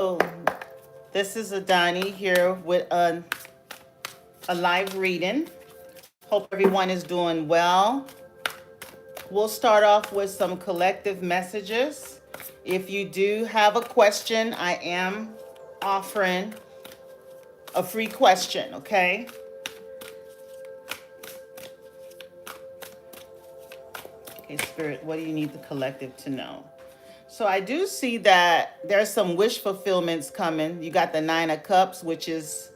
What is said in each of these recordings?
So this is Adani here with a live reading. Hope everyone is doing well. We'll start off with some collective messages. If you do have a question, I am offering a free question, okay? Okay, Spirit, what do you need the collective to know? So I do see that there's some wish fulfillments coming. You got the Nine of Cups, which is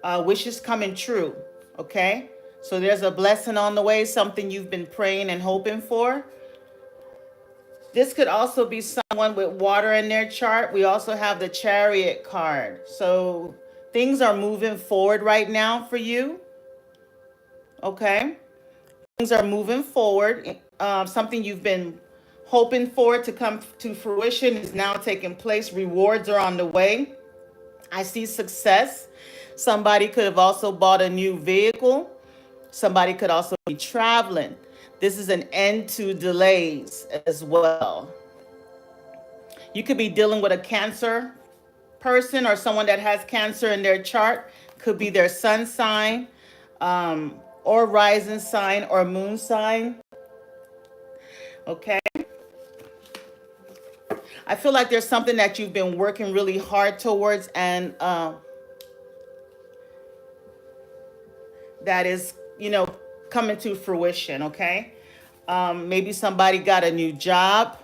wishes coming true, okay? So there's a blessing on the way, something you've been praying and hoping for. This could also be someone with water in their chart. We also have the Chariot card. So things are moving forward right now for you, okay? Things are moving forward. Something you've been hoping for to come to fruition is now taking place. Rewards are on the way. I see success. Somebody could have also bought a new vehicle. Somebody could also be traveling. This is an end to delays as well. You could be dealing with a Cancer person or someone that has Cancer in their chart. Could be their sun sign, or rising sign or moon sign. Okay. I feel like there's something that you've been working really hard towards, and that is, coming to fruition. Okay. Maybe somebody got a new job.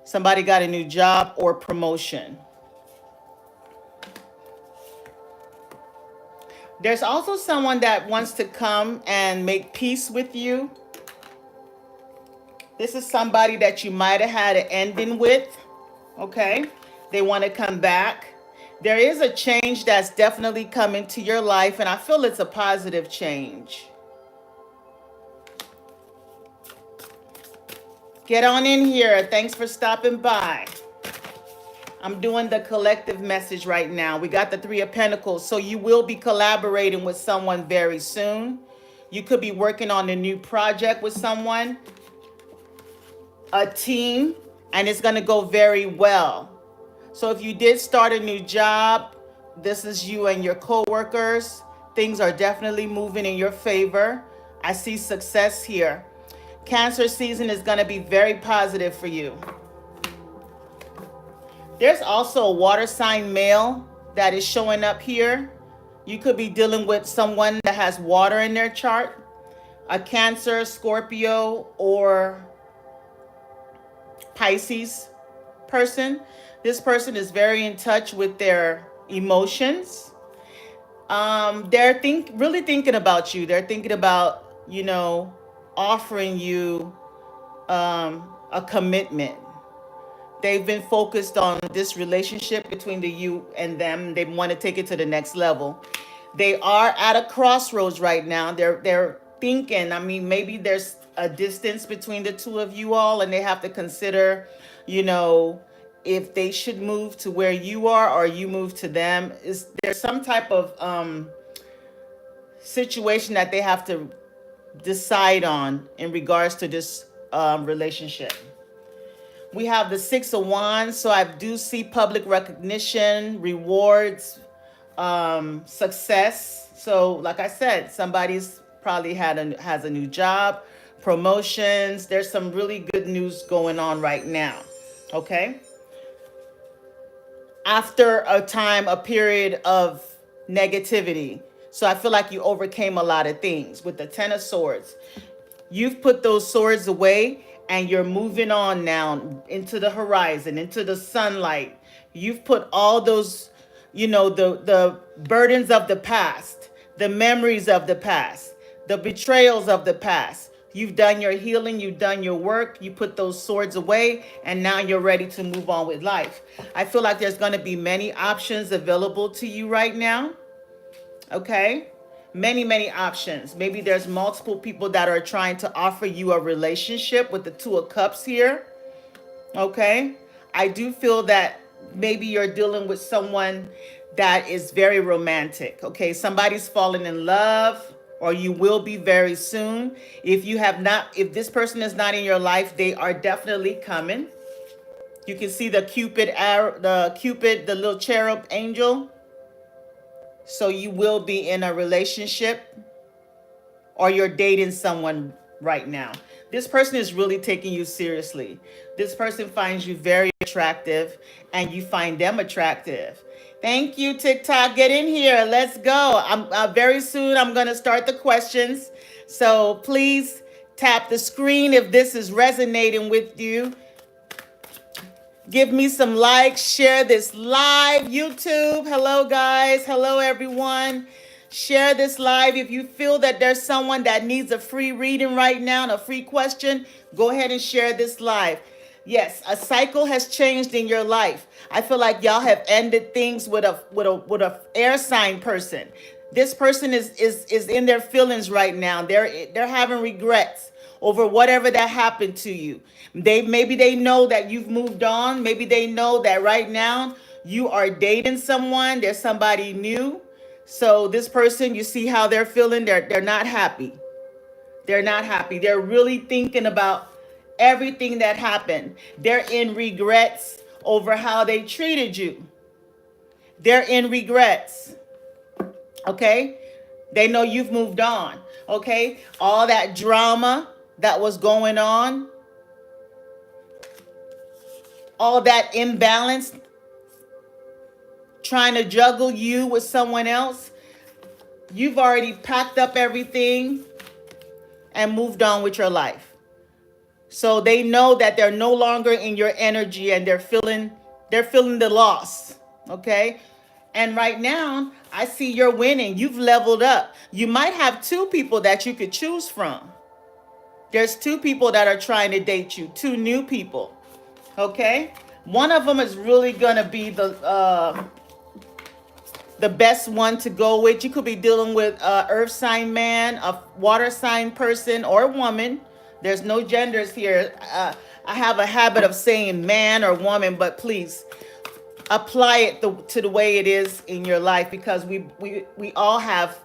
Somebody got a new job or promotion. There's also someone that wants to come and make peace with you. This is somebody that you might have had an ending with, okay? They want to come back. There is a change that's definitely coming to your life, and I feel it's a positive change. Get on in here. Thanks for stopping by. I'm doing the collective message right now. We got the Three of Pentacles, so you will be collaborating with someone very soon. You could be working on a new project with someone, a team, and it's going to go very well. So if you did start a new job, this is you and your co-workers. Things are definitely moving in your favor. I see success here. Cancer season is going to be very positive for you. There's also a water sign male that is showing up here. You could be dealing with someone that has water in their chart, a Cancer, Scorpio, or Pisces person. This person is very in touch with their emotions. They're really thinking about you. They're thinking about, offering you a commitment. They've been focused on this relationship between you and them. They want to take it to the next level. They are at a crossroads right now. They're thinking, maybe there's a distance between the two of you all, and they have to consider, if they should move to where you are or you move to them. There's some type of situation that they have to decide on in regards to this relationship. We have the Six of Wands, so I do see public recognition, rewards, success. So like I said, somebody's probably has a new job, promotions. There's some really good news going on right now, okay? After a period of negativity. So I feel like you overcame a lot of things with the Ten of Swords. You've put those swords away and you're moving on now into the horizon, into the sunlight. You've put all those, the burdens of the past, the memories of the past, the betrayals of the past. You've done your healing, you've done your work, you put those swords away, and now you're ready to move on with life. I feel like there's going to be many options available to you right now. Okay? Many options. Maybe there's multiple people that are trying to offer you a relationship with the Two of Cups here. Okay? I do feel that maybe you're dealing with someone that is very romantic. Okay? Somebody's falling in love, or you will be very soon. If this person is not in your life, they are definitely coming. You can see the Cupid arrow, the little cherub angel. So you will be in a relationship, or you're dating someone right now. This person is really taking you seriously. This person finds you very attractive and you find them attractive. Thank you, TikTok. Get in here. Let's go. I'm very soon I'm going to start the questions. So please tap the screen if this is resonating with you. Give me some likes, share this live. YouTube, hello guys, hello everyone. Share this live. If you feel that there's someone that needs a free reading right now and a free question, go ahead and share this live. Yes, a cycle has changed in your life. I feel like y'all have ended things with a air sign person. This person is in their feelings right now. They're having regrets over whatever that happened to you. Maybe they know that you've moved on. Maybe they know that right now you are dating someone. There's somebody new. So this person, you see how they're feeling. They're not happy. They're not happy. They're really thinking about everything that happened. They're in regrets over how they treated you. They're in regrets. Okay? They know you've moved on. Okay? All that drama that was going on, all that imbalance, trying to juggle you with someone else, you've already packed up everything and moved on with your life. So they know that they're no longer in your energy and they're feeling the loss. Okay? And right now, I see you're winning. You've leveled up. You might have two people that you could choose from. There's two people that are trying to date you, two new people. Okay? One of them is really going to be the best one to go with. You could be dealing with a earth sign man, a water sign person, or woman. There's no genders here. I have a habit of saying man or woman, but please apply it to the way it is in your life, because we all have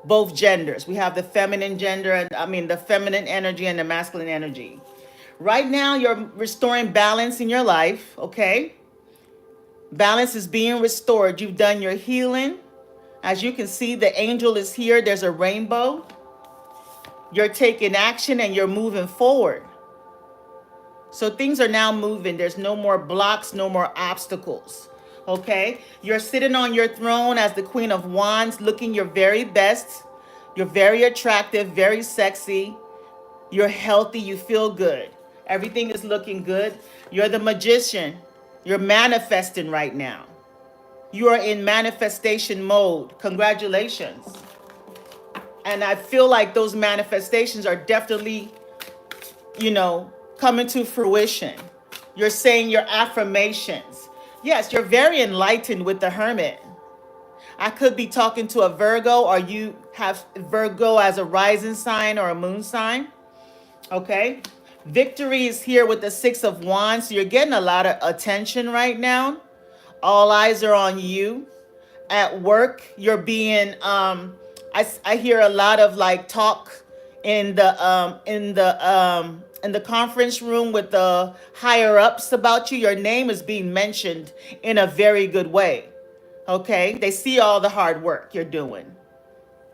both genders. We have the feminine gender, and the feminine energy and the masculine energy. Right now, you're restoring balance in your life, okay? Balance is being restored. You've done your healing. As you can see, the angel is here. There's a rainbow. You're taking action and you're moving forward. So things are now moving. There's no more blocks, no more obstacles. Okay? You're sitting on your throne as the Queen of Wands, looking your very best. You're very attractive, very sexy. You're healthy. You feel good. Everything is looking good. You're the magician. You're manifesting right now. You are in manifestation mode. Congratulations. And I feel like those manifestations are definitely, coming to fruition. You're saying your affirmations. Yes, you're very enlightened with the Hermit. I could be talking to a Virgo, or you have Virgo as a rising sign or a moon sign. Okay? Victory is here with the Six of Wands. So you're getting a lot of attention right now. All eyes are on you. At work, you're being I hear a lot of talk in the conference room with the higher ups about you. Your name is being mentioned in a very good way. Okay? They see all the hard work you're doing,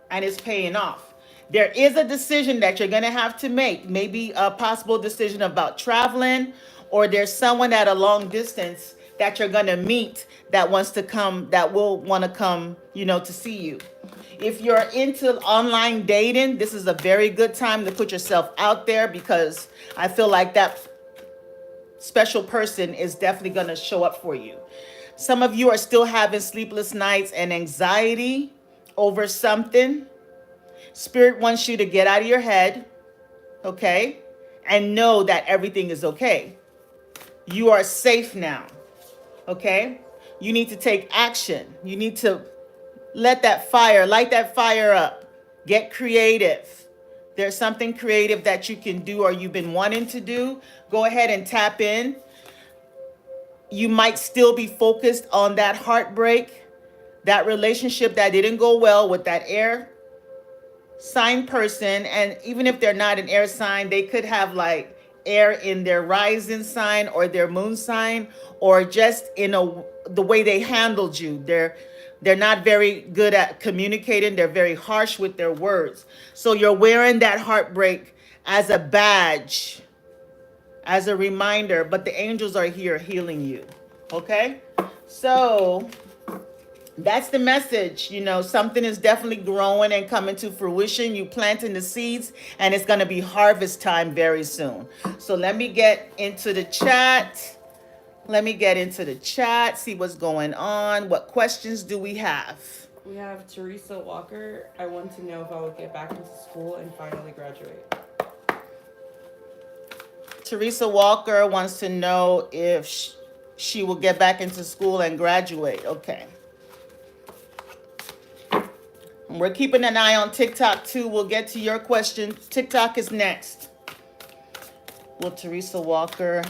and it's paying off. There is a decision that you're going to have to make, maybe a possible decision about traveling, or there's someone at a long distance that you're going to meet that wants to come, that will want to come, to see you. If you're into online dating, this is a very good time to put yourself out there, because I feel like that special person is definitely going to show up for you. Some of you are still having sleepless nights and anxiety over something. Spirit wants you to get out of your head, okay? And know that everything is okay. You are safe now, okay? You need to take action. You need to light that fire up. Get creative. There's something creative that you can do or you've been wanting to do. Go ahead and tap in. You might still be focused on that heartbreak, that relationship that didn't go well with that air sign person. And even if they're not an air sign, they could have air in their rising sign or their moon sign, or just the way they handled you. They're not very good at communicating. They're very harsh with their words. So you're wearing that heartbreak as a badge, as a reminder, but the angels are here healing you. Okay? So that's the message. Something is definitely growing and coming to fruition. You planting the seeds, and it's going to be harvest time very soon. So let me get into the chat. See what's going on. What questions do we have? We have Teresa Walker. I want to know if I would get back into school and finally graduate. Teresa Walker wants to know if she will get back into school and graduate. Okay. And we're keeping an eye on TikTok too. We'll get to your question. TikTok is next. Will Teresa Walker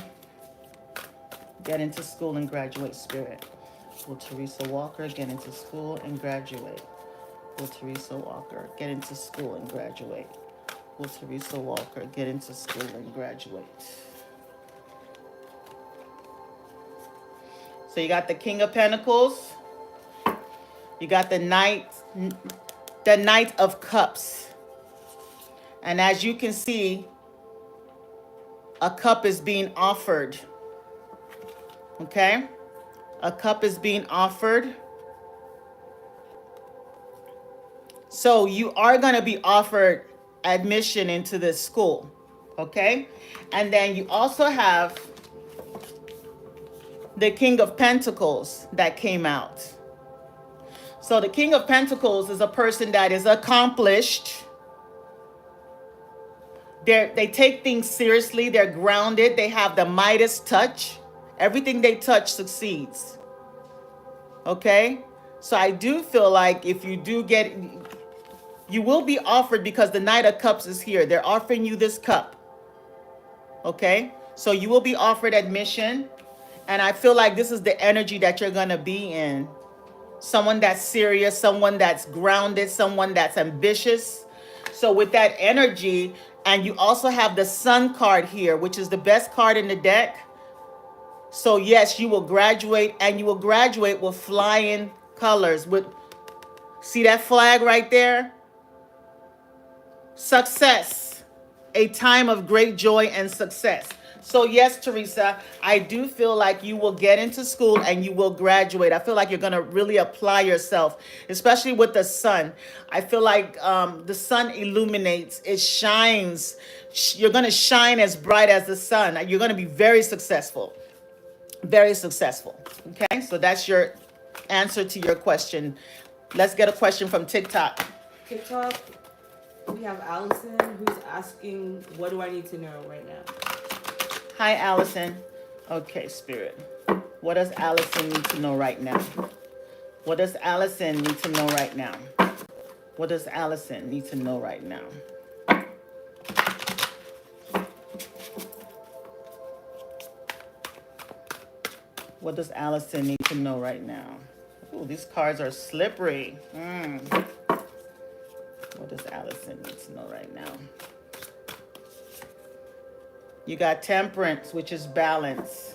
get into school and graduate, Spirit? Will Teresa Walker get into school and graduate? Will Teresa Walker get into school and graduate? Will Teresa Walker get into school and graduate? So you got the King of Pentacles. You got the Knight of Cups. And as you can see, a cup is being offered. Okay? A cup is being offered. So you are going to be offered admission into this school. Okay? And then you also have the King of Pentacles that came out. So the King of Pentacles is a person that is accomplished. They take things seriously. They're grounded. They have the Midas touch. Everything they touch succeeds. Okay? So I do feel like if you do get, you will be offered, because the Knight of Cups is here. They're offering you this cup. Okay? So you will be offered admission. And I feel like this is the energy that you're going to be in. Someone that's serious, someone that's grounded, someone that's ambitious. So with that energy, and you also have the Sun card here, which is the best card in the deck. So yes, you will graduate, and you will graduate with flying colors. See that flag right there? Success. A time of great joy and success. So yes, Teresa, I do feel like you will get into school and you will graduate. I feel like you're going to really apply yourself, especially with the sun. I feel like the sun illuminates, it shines. You're going to shine as bright as the sun. You're going to be very successful. Very successful. Okay, so that's your answer to your question. Let's get a question from TikTok. TikTok, we have Allison who's asking, what do I need to know right now? Hi, Allison. Okay, Spirit. What does Allison need to know right now? What does Allison need to know right now? What does Allison need to know right now? What does Allison need to know right now? Ooh, these cards are slippery. What does Allison need to know right now? You got Temperance, which is balance.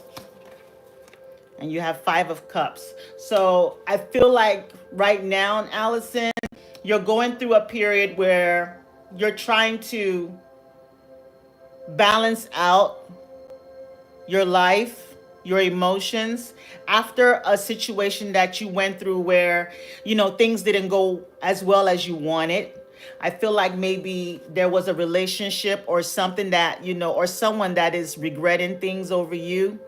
And you have Five of Cups. So I feel like right now, Allison, you're going through a period where you're trying to balance out your life, your emotions, after a situation that you went through where, things didn't go as well as you wanted. I feel like maybe there was a relationship or something that, or someone that is regretting things over you,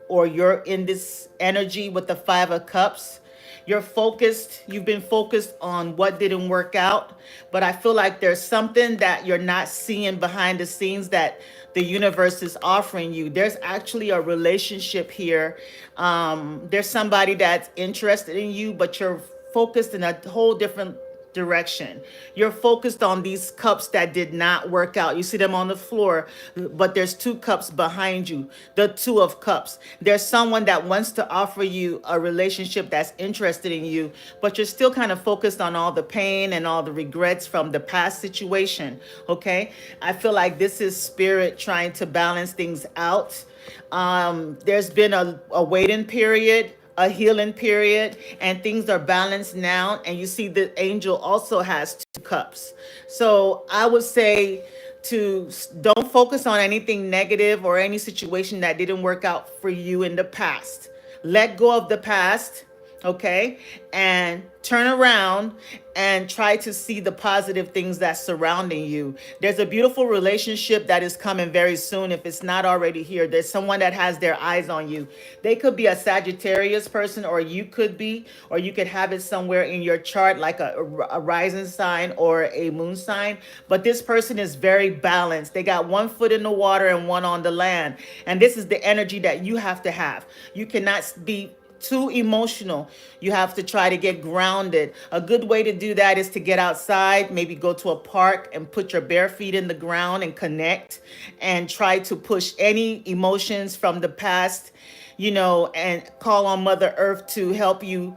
or you're in this energy with the Five of Cups. You've been focused on what didn't work out, but I feel like there's something that you're not seeing behind the scenes that the universe is offering you. There's actually a relationship here. There's somebody that's interested in you, but you're focused in a whole different direction. You're focused on these cups that did not work out. You see them on the floor, but there's two cups behind you, the two of cups. There's someone that wants to offer you a relationship that's interested in you, but you're still kind of focused on all the pain and all the regrets from the past situation. Okay. I feel like this is spirit trying to balance things out. There's been a waiting period, a healing period, and things are balanced now. And you see the angel also has two cups. So I would say to don't focus on anything negative or any situation that didn't work out for you in the past. Let go of the past, okay, and turn around and try to see the positive things that's surrounding you. There's a beautiful relationship that is coming very soon. If it's not already here, there's someone that has their eyes on you. They could be a Sagittarius person, or you could have it somewhere in your chart, like a rising sign or a moon sign. But this person is very balanced. They got one foot in the water and one on the land. And this is the energy that you have to have. You cannot be too emotional. You have to try to get grounded. A good way to do that is to get outside, maybe go to a park and put your bare feet in the ground and connect and try to push any emotions from the past, and call on Mother Earth to help you,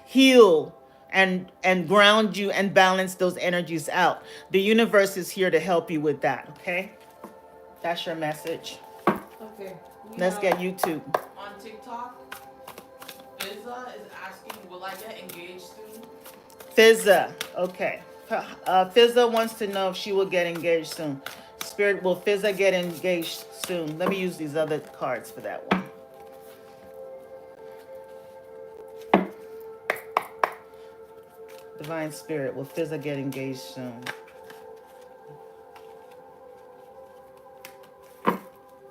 heal and ground you and balance those energies out. The universe is here to help you with that, okay? That's your message. Okay. Let's get YouTube. On TikTok, Fizza is asking, will I get engaged soon? Fizza, okay. Fizza wants to know if she will get engaged soon. Spirit, will Fizza get engaged soon? Let me use these other cards for that one. Divine Spirit, will Fizza get engaged soon?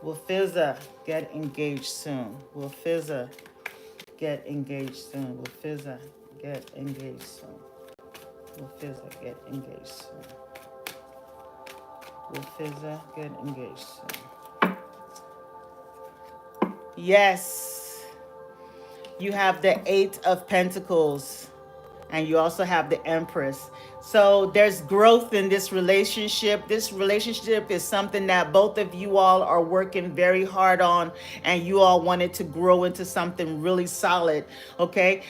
Will Fizza get engaged soon? Will Fizza get engaged soon? Will Fizza get engaged soon? Will Fizza get engaged soon? Will Fizza get engaged soon? Yes. You have the Eight of Pentacles, and you also have the Empress. So there's growth in this relationship. This relationship is something that both of you all are working very hard on, and you all wanted to grow into something really solid. Okay.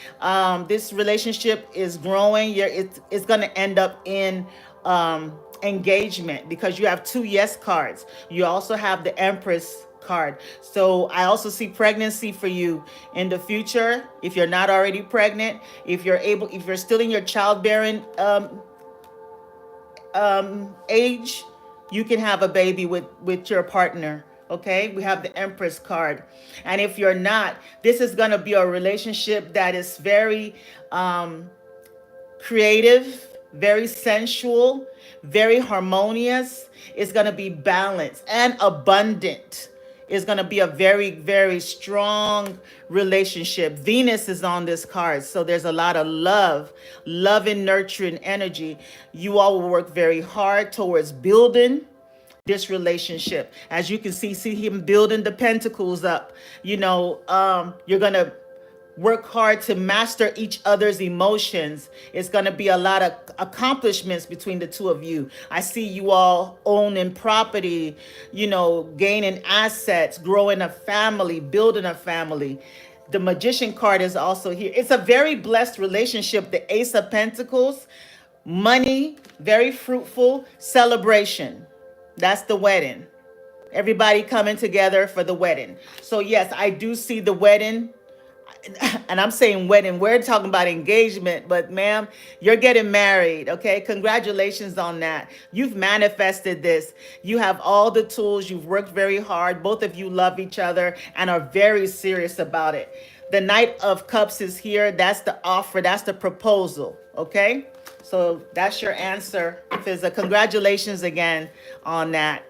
This relationship is growing. It's going to end up in engagement, because you have two yes cards. You also have the Empress card. So I also see pregnancy for you in the future. If you're not already pregnant, if you're still in your childbearing age, you can have a baby with your partner. Okay, we have the Empress card. And if you're not, this is going to be a relationship that is very creative, very sensual, very harmonious. It's going to be balanced and abundant. It's going to be a very, very strong relationship. Venus is on this card, so there's a lot of love and nurturing energy. You all will work very hard towards building this relationship. As you can see him building the pentacles up. You're going to work hard to master each other's emotions. It's going to be a lot of accomplishments between the two of you. I see you all owning property, gaining assets, growing a family, building a family. The Magician card is also here. It's a very blessed relationship. The Ace of Pentacles, money, very fruitful, celebration. That's the wedding. Everybody coming together for the wedding. So yes, I do see the wedding. And I'm saying wedding, we're talking about engagement, but ma'am, you're getting married, okay? Congratulations on that. You've manifested this. You have all the tools. You've worked very hard. Both of you love each other and are very serious about it. The Knight of Cups is here. That's the offer. That's the proposal, okay? So that's your answer, Fizza. Congratulations again on that.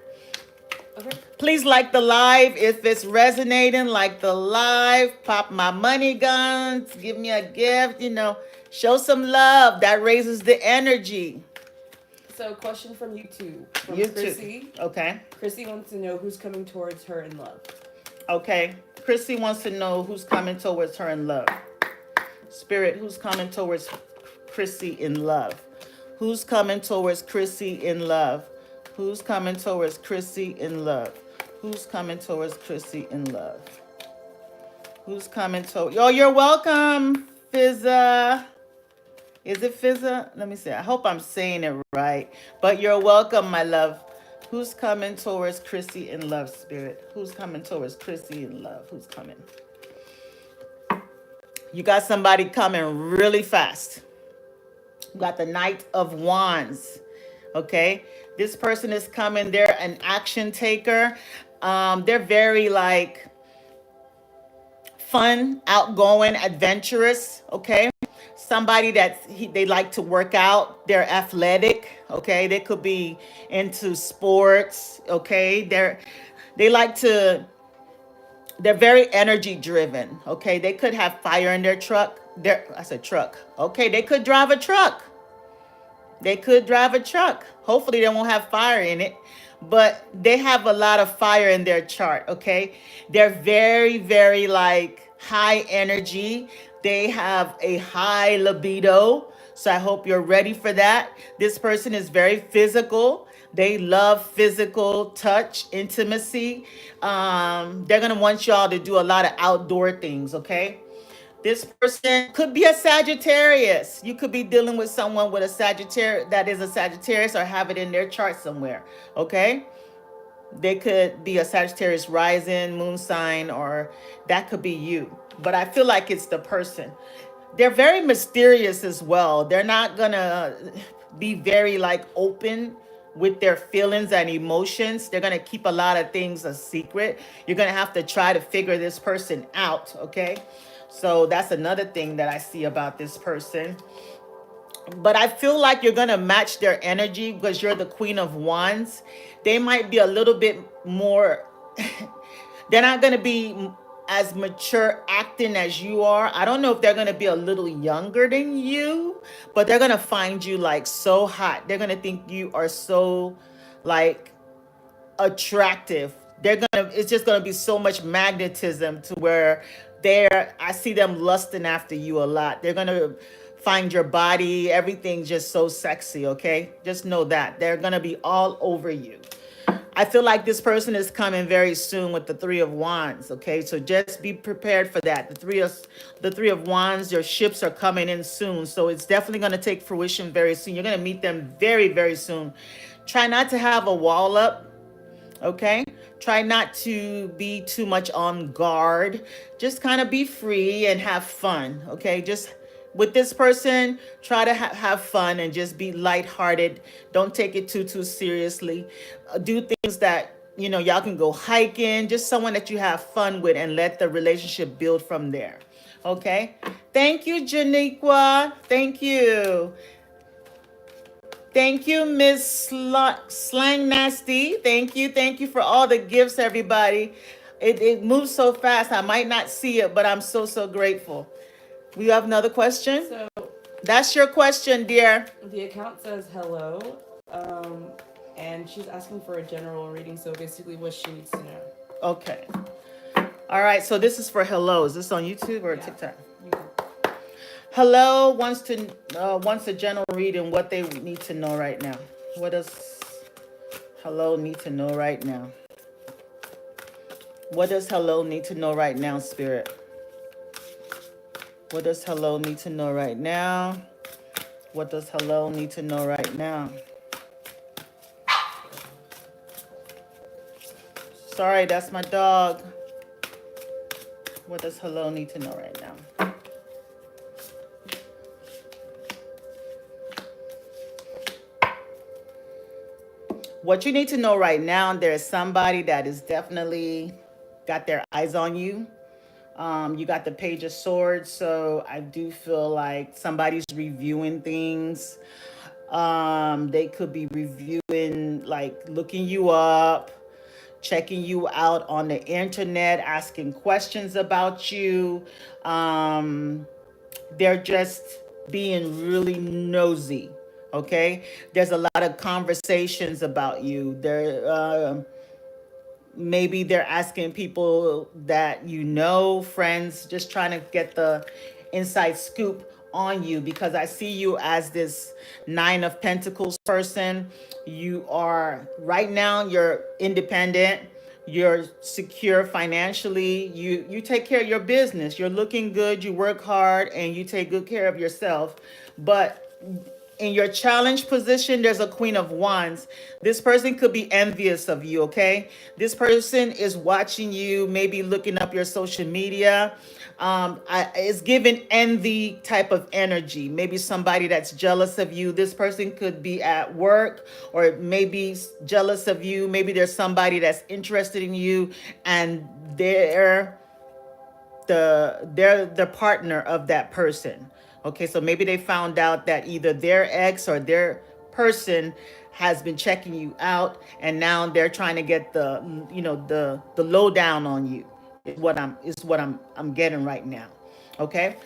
Okay. Please like the live. If it's resonating, like the live. Pop my money guns. Give me a gift. Show some love. That raises the energy. So, question from YouTube. From YouTube. Chrissy. Okay. Chrissy wants to know who's coming towards her in love. Okay. Chrissy wants to know who's coming towards her in love. Spirit, who's coming towards Chrissy in love? Who's coming towards Chrissy in love? Who's coming towards Chrissy in love? Who's coming towards Chrissy in love? Who's coming to? Oh, you're welcome, Fizza. Is it Fizza? Let me see. I hope I'm saying it right. But you're welcome, my love. Who's coming towards Chrissy in love, Spirit? Who's coming towards Chrissy in love? Who's coming? You got somebody coming really fast. You got the Knight of Wands. Okay? This person is coming. They're an action taker. They're very like fun, outgoing, adventurous. Okay? Somebody that they like to work out. They're athletic. Okay? They could be into sports. Okay? They like to. They're very energy driven. Okay? They could have fire in their truck. I said truck. Okay? They could drive a truck. They could drive a truck. Hopefully they won't have fire in it, but they have a lot of fire in their chart, okay? They're very, very like high energy. They have a high libido. So I hope you're ready for that. This person is very physical. They love physical touch, intimacy. They're going to want y'all to do a lot of outdoor things, okay? This person could be a Sagittarius. You could be dealing with someone with a Sagittarius that is a Sagittarius or have it in their chart somewhere. Okay? They could be a Sagittarius rising, moon sign, or that could be you. But I feel like it's the person. They're very mysterious as well. They're not gonna be very like open with their feelings and emotions. They're gonna keep a lot of things a secret. You're gonna have to try to figure this person out, okay? So that's another thing that I see about this person. But I feel like you're going to match their energy because you're the Queen of Wands. They might be a little bit more, they're not going to be as mature acting as you are. I don't know if they're going to be a little younger than you, but they're going to find you like so hot. They're going to think you are so like attractive. It's just gonna be so much magnetism to where I see them lusting after you a lot. They're gonna find your body, everything just so sexy, okay? Just know that. They're gonna be all over you. I feel like this person is coming very soon with the Three of Wands, okay? So just be prepared for that. The Three of Wands, your ships are coming in soon. So it's definitely gonna take fruition very soon. You're gonna meet them very, very soon. Try not to have a wall up. Okay, try not to be too much on guard. Just kind of be free and have fun. Okay, just with this person, try to have fun and just be lighthearted. Don't take it too seriously. Do things that y'all can go hiking. Just someone that you have fun with, and let the relationship build from there. Okay, thank you, Janiqua. Thank you. Thank you, Miss Slang Nasty. Thank you for all the gifts, everybody. It moves so fast, I might not see it, but I'm so grateful. We have another question? So That's your question, dear. the account says hello, and she's asking for a general reading, so basically what she needs to know. Okay. All right, so this is for hello. Is this on YouTube or TikTok? Hello wants a general reading, what they need to know right now. What does hello need to know right now? What does hello need to know right now, Spirit? What does hello need to know right now? What does hello need to know right now? Sorry, that's my dog. What does hello need to know right now? What you need to know right now, there's somebody that is definitely got their eyes on you. You got the Page of Swords, so I do feel like somebody's reviewing things. They could be reviewing, like looking you up, checking you out on the internet, asking questions about you. They're just being really nosy. Okay, there's a lot of conversations about you. Maybe they're asking people that friends, just trying to get the inside scoop on you, because I see you as this Nine of Pentacles person. You are right now, you're independent, you're secure financially, you take care of your business, you're looking good, you work hard, and you take good care of yourself. But in your challenge position, there's a Queen of Wands. This person could be envious of you, okay? This person is watching you, maybe looking up your social media. It's giving envy type of energy. Maybe somebody that's jealous of you. This person could be at work or maybe jealous of you. Maybe there's somebody that's interested in you and they're the partner of that person. Okay, so maybe they found out that either their ex or their person has been checking you out, and now they're trying to get the lowdown on you. Is what I'm getting right now. Okay.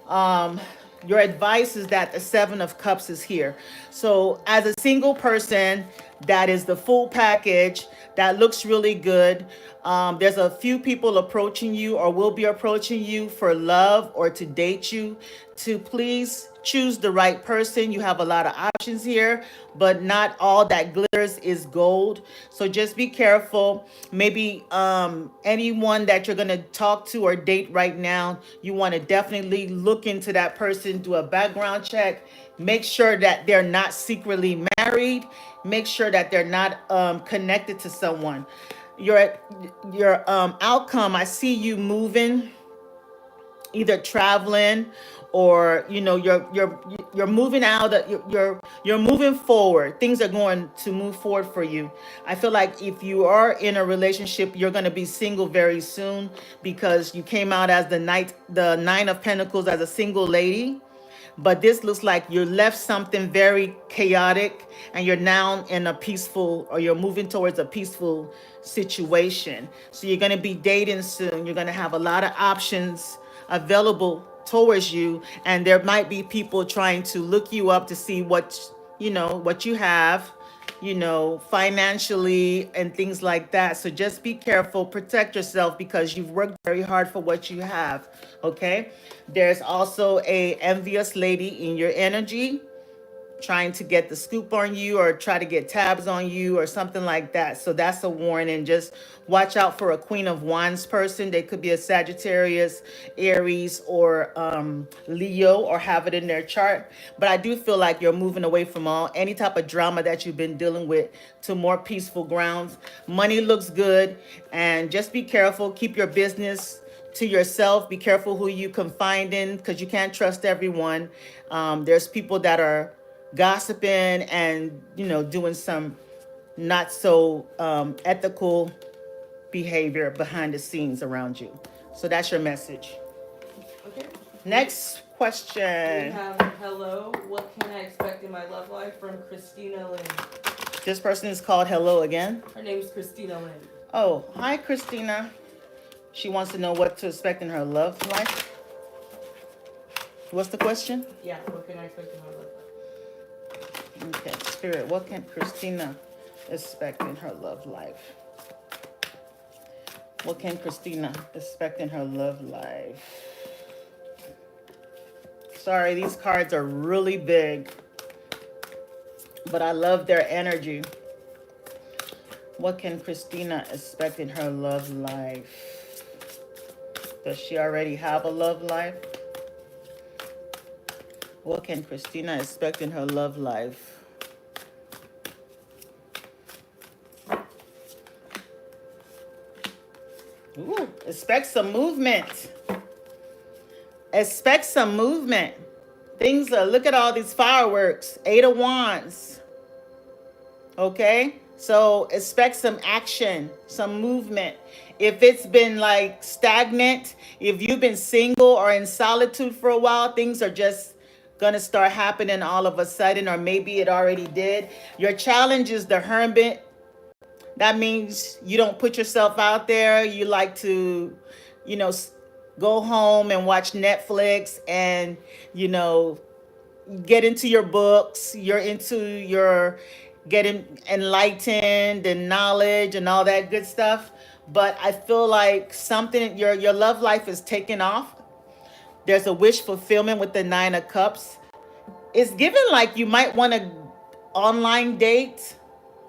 Um, your advice is that the Seven of Cups is here. So as a single person, that is the full package. That looks really good. There's a few people approaching you or will be approaching you for love or to date you. To please choose the right person. You have a lot of options here, but not all that glitters is gold. So just be careful. Maybe anyone that you're going to talk to or date right now, you want to definitely look into that person, do a background check, make sure that they're not secretly married, make sure that they're not connected to someone. Your outcome, I see you moving, either traveling, or you're moving out, you're moving forward. Things are going to move forward for you. I feel like if you are in a relationship, you're going to be single very soon, because you came out as the Nine of Pentacles, as a single lady. But this looks like you left something very chaotic and you're now in a peaceful, or you're moving towards a peaceful situation. So you're going to be dating soon. You're going to have a lot of options available towards you, and there might be people trying to look you up to see what you have, financially and things like that. So just be careful, protect yourself, because you've worked very hard for what you have. Okay. There's also a envious lady in your energy trying to get the scoop on you or try to get tabs on you or something like that. So that's a warning. Just watch out for a Queen of Wands person. They could be a Sagittarius, Aries, or Leo, or have it in their chart. But I do feel like you're moving away from any type of drama that you've been dealing with to more peaceful grounds. Money looks good, and just be careful. Keep your business to yourself. Be careful who you confide in, because you can't trust everyone. There's people that are gossiping and doing some not so ethical behavior behind the scenes around you. So that's your message. Okay. Next We question. have hello. What can I expect in my love life, from Christina Lynn. This person is called Hello again. Her name's Christina Lynn. Oh, hi, Christina. She wants to know what to expect in her love life. What's the question? Yeah. What can I expect in my love life? Okay, Spirit, what can Christina expect in her love life? What can Christina expect in her love life? Sorry, these cards are really big, but I love their energy. What can Christina expect in her love life? Does she already have a love life? What can Christina expect in her love life? Ooh, expect some movement. Expect some movement. Look at all these fireworks. Eight of Wands. Okay? So expect some action, some movement. If it's been like stagnant, if you've been single or in solitude for a while, things are just gonna start happening all of a sudden, or maybe it already did. Your challenge is the Hermit. That means you don't put yourself out there. You like to, go home and watch Netflix and, get into your books. You're into your getting enlightened and knowledge and all that good stuff. But I feel like your love life is taking off. There's a wish fulfillment with the Nine of Cups. It's given like you might want to online date.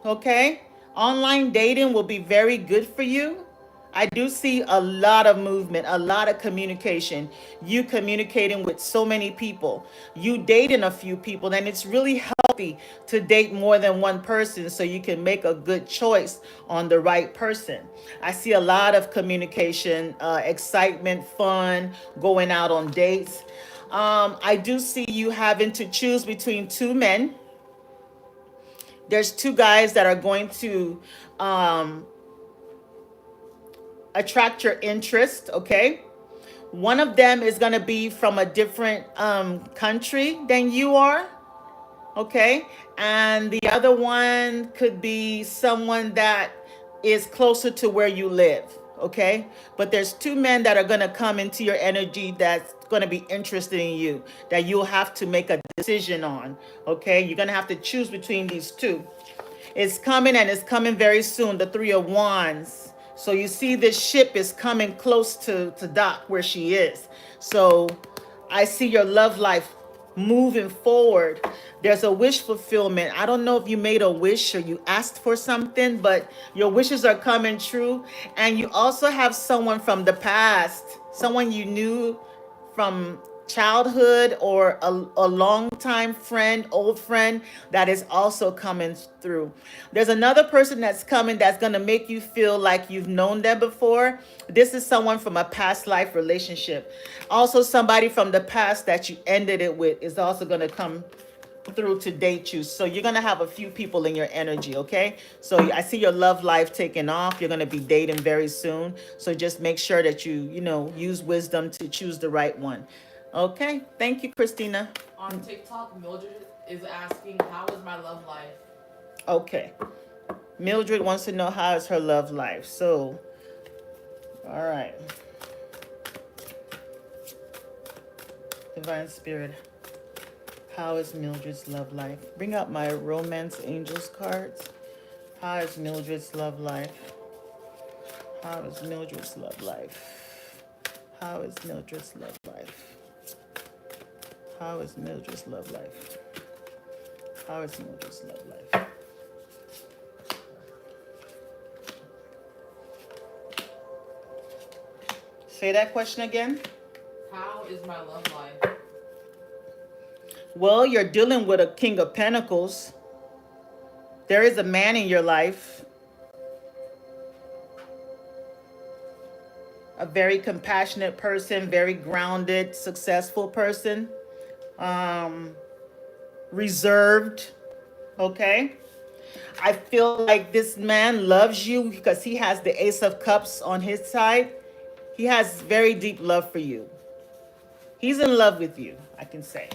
Okay? Online dating will be very good for you. I do see a lot of movement, a lot of communication. You communicating with so many people, you dating a few people, and it's really healthy to date more than one person so you can make a good choice on the right person. I see a lot of communication, excitement, fun, going out on dates. I do see you having to choose between two men. There's two guys that are going to attract your interest, okay? One of them is going to be from a different country than you are, okay? And the other one could be someone that is closer to where you live, okay? But there's two men that are going to come into your energy that's going to be interested in you, that you'll have to make a decision on, okay? You're going to have to choose between these two. It's coming, and it's coming very soon, the Three of Wands. So you see this ship is coming close to dock where she is. So I see your love life moving forward. There's a wish fulfillment. I don't know if you made a wish or you asked for something, but your wishes are coming true. And you also have someone from the past, someone you knew from childhood, or a longtime friend, old friend, that is also coming through. There's another person that's coming that's going to make you feel like you've known them before. This is someone from a past life relationship. Also, somebody from the past that you ended it with is also going to come through to date you. So you're going to have a few people in your energy, okay? So I see your love life taking off. You're going to be dating very soon. So just make sure that you use wisdom to choose the right one. Okay, thank you, Christina. On TikTok, Mildred is asking, how is my love life? Okay, Mildred wants to know how is her love life. So, all right. Divine Spirit, how is Mildred's love life? Bring up my Romance Angels cards. How is Mildred's love life? How is Mildred's love life? How is Mildred's love life? How is Mildred's love life? How is Mildred's love life? Say that question again. How is my love life? Well, you're dealing with a King of Pentacles. There is a man in your life. A very compassionate person, very grounded, successful person. Reserved, okay? I feel like this man loves you because he has the Ace of Cups on his side. He has very deep love for you. He's in love with you, I can say.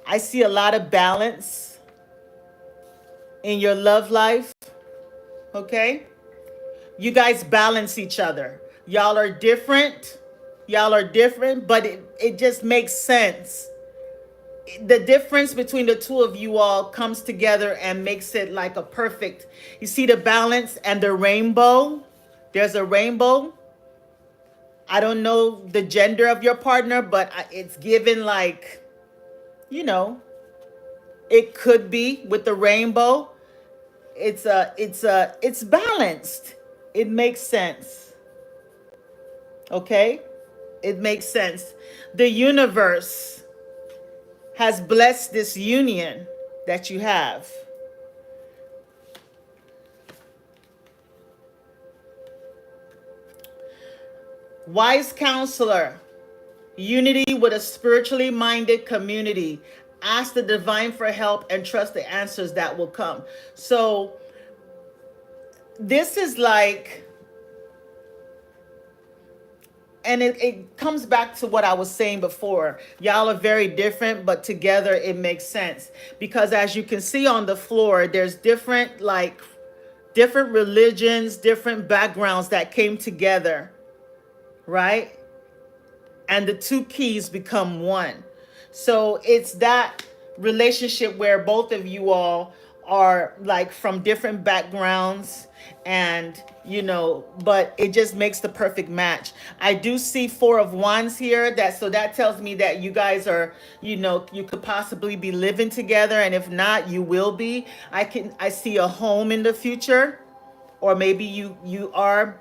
I see a lot of balance in your love life, okay? You guys balance each other. Y'all are different, but it just makes sense. The difference between the two of you all comes together and makes it like a perfect. You see the balance and the rainbow? There's a rainbow. I don't know the gender of your partner, but it's given like, it could be with the rainbow. It's balanced. It makes sense. Okay? It makes sense. The universe has blessed this union that you have. Wise counselor, unity with a spiritually minded community. Ask the divine for help and trust the answers that will come. So this is like, and it comes back to what I was saying before. Y'all are very different, but together it makes sense. Because as you can see on the floor, there's different religions, different backgrounds that came together, right? And the two keys become one. So it's that relationship where both of you all are like from different backgrounds, and but it just makes the perfect match. I do see Four of Wands here, that tells me that you guys are, you could possibly be living together, and if not, you will be. I see a home in the future, or maybe you are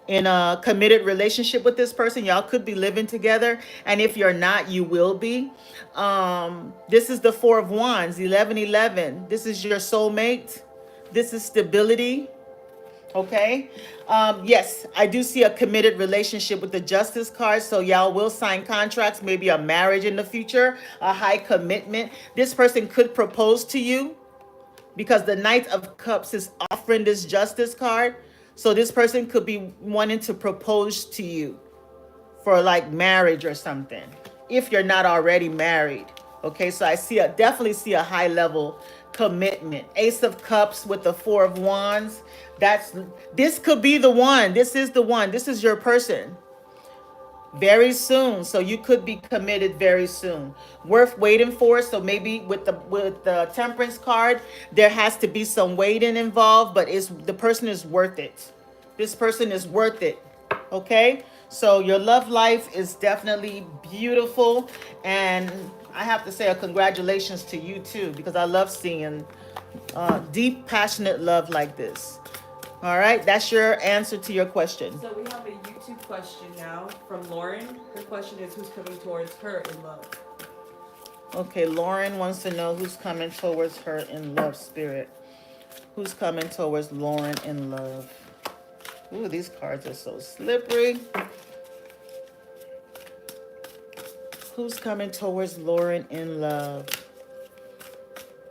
in a committed relationship with this person. Y'all could be living together, and if you're not, you will be. This is the Four of Wands, 1111. This is your soulmate. This is stability. Okay. Yes, I do see a committed relationship with the Justice card. So y'all will sign contracts, maybe a marriage in the future, a high commitment. This person could propose to you, because the Knight of Cups is offering this Justice card. So this person could be wanting to propose to you for like marriage or something, if you're not already married. Okay, so I definitely see a high level commitment. Ace of Cups with the Four of Wands. This could be the one. This is the one. This is your person. Very soon. So you could be committed very soon. Worth waiting for. So maybe with the Temperance card, there has to be some waiting involved, but the person is worth it. This person is worth it. Okay? So your love life is definitely beautiful, and I have to say a congratulations to you too, because I love seeing deep, passionate love like this. All right, that's your answer to your question. So we have a YouTube question now from Lauren. Her question is, who's coming towards her in love? Okay, Lauren wants to know who's coming towards her in love, Spirit. Who's coming towards Lauren in love? Ooh, these cards are so slippery. Who's coming towards Lauren in love?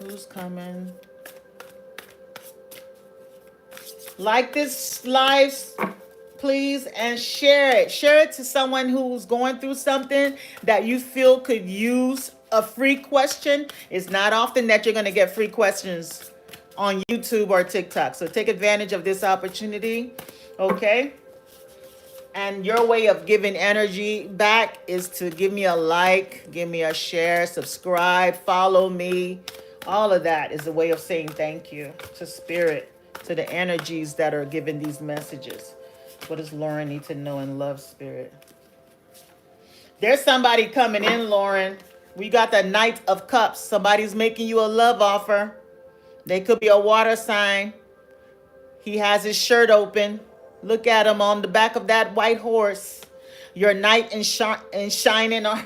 Who's coming? Like this live, please, and share it. Share it to someone who's going through something that you feel could use a free question. It's not often that you're going to get free questions on YouTube or TikTok. So take advantage of this opportunity, okay? And your way of giving energy back is to give me a like, give me a share, subscribe, follow me. All of that is a way of saying thank you to Spirit, to the energies that are giving these messages. What does Lauren need to know in love, Spirit? There's somebody coming in, Lauren. We got the Knight of Cups. Somebody's making you a love offer. They could be a water sign. He has his shirt open. Look at him on the back of that white horse. Your knight in shining on.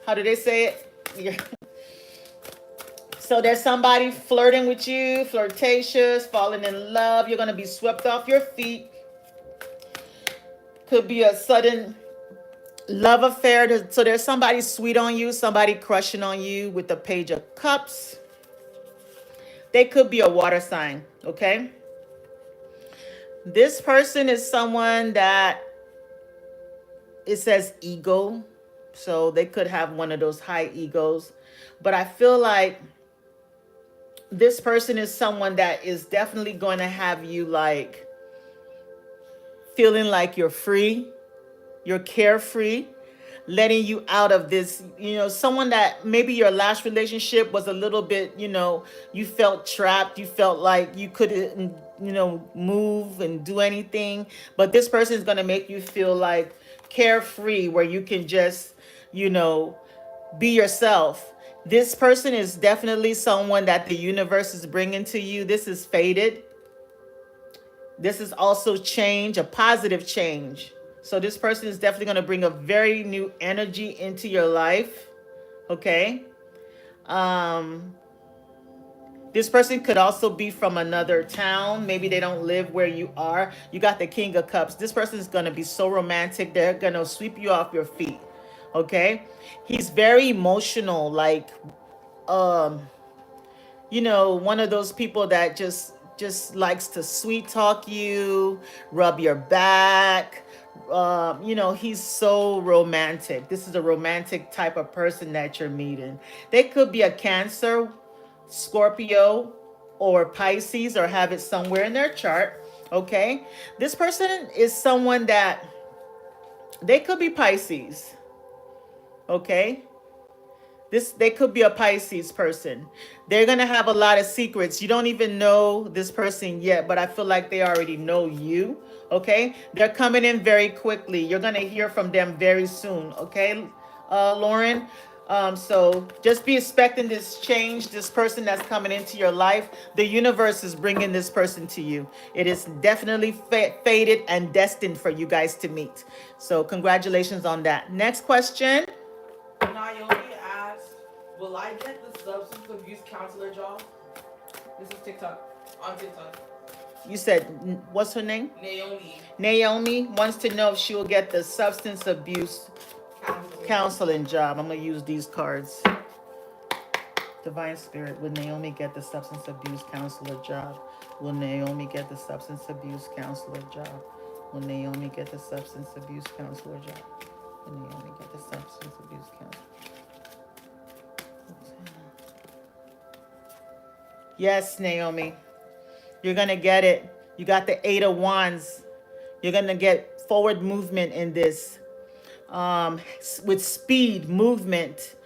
How do they say it? So there's somebody flirting with you, flirtatious, falling in love. You're going to be swept off your feet. Could be a sudden love affair. So there's somebody sweet on you, somebody crushing on you with the Page of Cups. They could be a water sign, okay? This person is someone that, it says ego. So they could have one of those high egos. But I feel like this person is someone that is definitely going to have you like feeling like you're free, you're carefree, letting you out of this, someone that maybe your last relationship was a little bit, you felt trapped, you felt like you couldn't, move and do anything. But this person is going to make you feel like carefree, where you can just, be yourself. This person is definitely someone that the universe is bringing to you. This is fated. This is also change, a positive change. So this person is definitely going to bring a very new energy into your life. Okay. This person could also be from another town. Maybe they don't live where you are. You got the King of Cups. This person is going to be so romantic. They're going to sweep you off your feet. Okay. He's very emotional, like, one of those people that just likes to sweet talk you, rub your back. He's so romantic. This is a romantic type of person that you're meeting. They could be a Cancer, Scorpio, or Pisces, or have it somewhere in their chart. Okay. This person is someone that they could be Pisces. Okay. This they could be a Pisces person. They're gonna have a lot of secrets. You don't even know this person yet, but I feel like they already know you. Okay, they're coming in very quickly. You're gonna hear from them very soon. Okay, Lauren. So just be expecting this change, this person that's coming into your life. The universe is bringing this person to you. It is definitely fated and destined for you guys to meet. So congratulations on that. Next question. Naomi asked, will I get the substance abuse counselor job This is TikTok. on TikTok? You said, what's her name? Naomi. Naomi wants to know if she will get the substance abuse counseling job. I'm going to use these cards. Divine Spirit, will Naomi get the substance abuse counselor job? Will Naomi get the substance abuse counselor job? Will Naomi get the substance abuse counselor job? Will Naomi get the substance abuse counselor? Yes, Naomi. You're going to get it. You got the 8 of Wands. You're going to get forward movement in this. With speed, movement,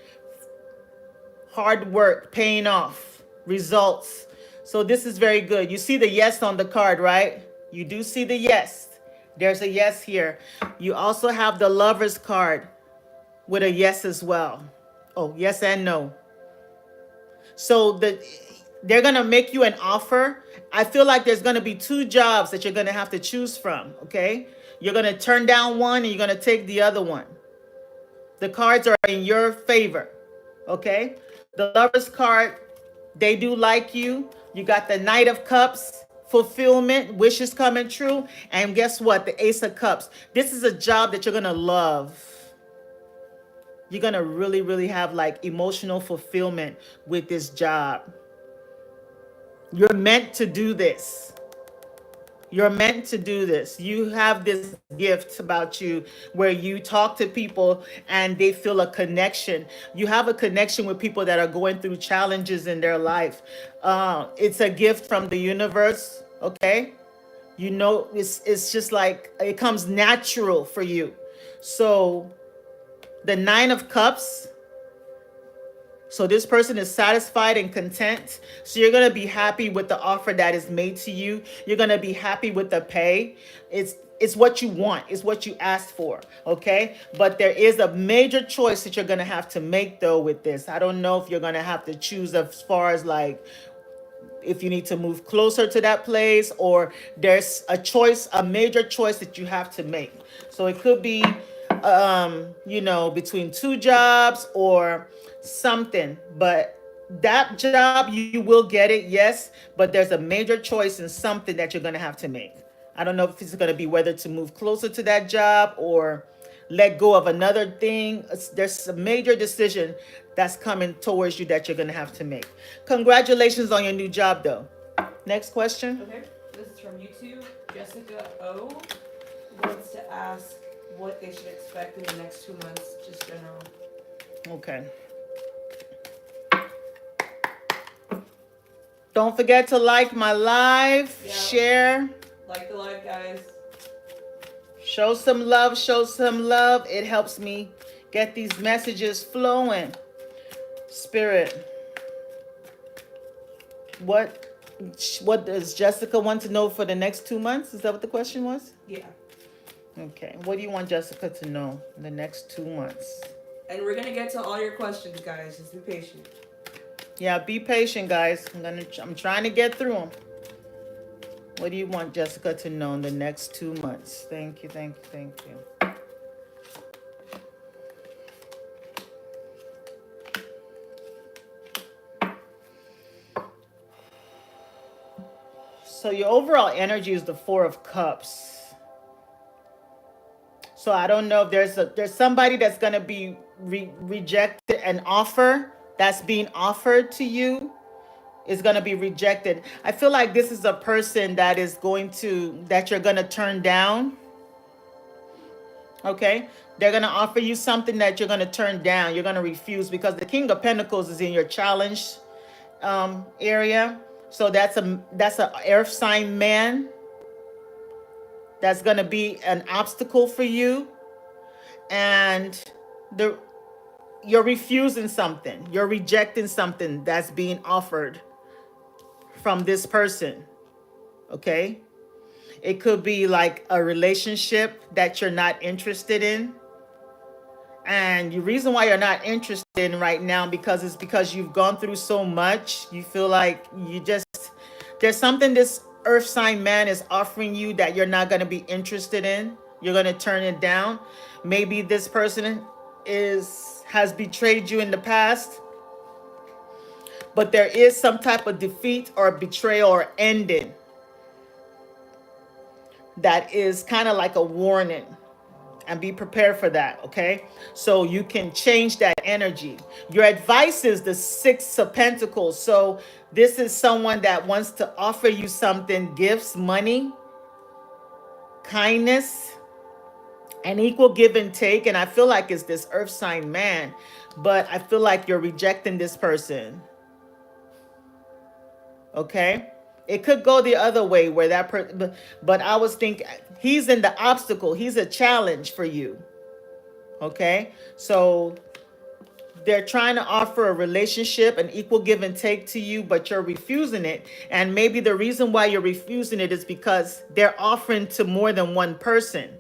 hard work, paying off, results. So this is very good. You see the yes on the card, right? You do see the yes. There's a yes here. You also have the Lover's card with a yes as well. Oh, yes and no. So they're going to make you an offer. I feel like there's going to be 2 jobs that you're going to have to choose from, okay? You're going to turn down one and you're going to take the other one. The cards are in your favor, okay? The Lover's card, they do like you. You got the Knight of Cups, fulfillment, wishes coming true. And guess what? The Ace of Cups. This is a job that you're going to love. You're going to really, really have like emotional fulfillment with this job. You're meant to do this. You're meant to do this. You have this gift about you where you talk to people and they feel a connection. You have a connection with people that are going through challenges in their life. It's a gift from the universe, okay? You know, it's just like it comes natural for you. So the 9 of Cups. So this person is satisfied and content. So you're going to be happy with the offer that is made to you. You're going to be happy with the pay. It's what you want. It's what you asked for. Okay. But there is a major choice that you're going to have to make though with this. I don't know if you're going to have to choose as far as like if you need to move closer to that place, or there's a choice, a major choice that you have to make. So it could be, between 2 jobs or something, but that job, you will get it, yes, but there's a major choice in something that you're going to have to make. I don't know if it's going to be whether to move closer to that job or let go of another thing. There's a major decision that's coming towards you that you're going to have to make. Congratulations on your new job, though. Next question. Okay, this is from YouTube. Jessica O wants to ask what they should expect in the next 2 months, just general. Okay. Don't forget to like my live, share. Like the live, guys. Show some love, show some love. It helps me get these messages flowing. Spirit. What does Jessica want to know for the next 2 months? Is that what the question was? Yeah. Okay. What do you want Jessica to know in the next 2 months? And we're gonna get to all your questions, guys. Just be patient. Yeah, be patient, guys. I'm trying to get through them. What do you want Jessica to know in the next 2 months? Thank you, thank you, thank you. So your overall energy is the 4 of Cups. So I don't know if there's somebody that's going to be rejected. An offer that's being offered to you is going to be rejected. I feel like this is a person that you're going to turn down. Okay? They're going to offer you something that you're going to turn down. You're going to refuse because the King of Pentacles is in your challenge area. So that's a earth sign man. That's going to be an obstacle for you. And you're refusing something. You're rejecting something that's being offered from this person. Okay? It could be like a relationship that you're not interested in. And the reason why you're not interested in right now because you've gone through so much. You feel like there's something this earth sign man is offering you that you're not going to be interested in. You're going to turn it down. Maybe this person has betrayed you in the past, but there is some type of defeat or betrayal or ending that is kind of like a warning, and be prepared for that. Okay, so you can change that energy. Your advice is the Six of Pentacles. So this is someone that wants to offer you something: gifts, money, kindness, an equal give and take. And I feel like it's this earth sign man, but I feel like you're rejecting this person. Okay, it could go the other way where that person, but I was thinking he's in the obstacle. He's a challenge for you. Okay, so they're trying to offer a relationship, an equal give and take to you, but you're refusing it. And maybe the reason why you're refusing it is because they're offering to more than one person.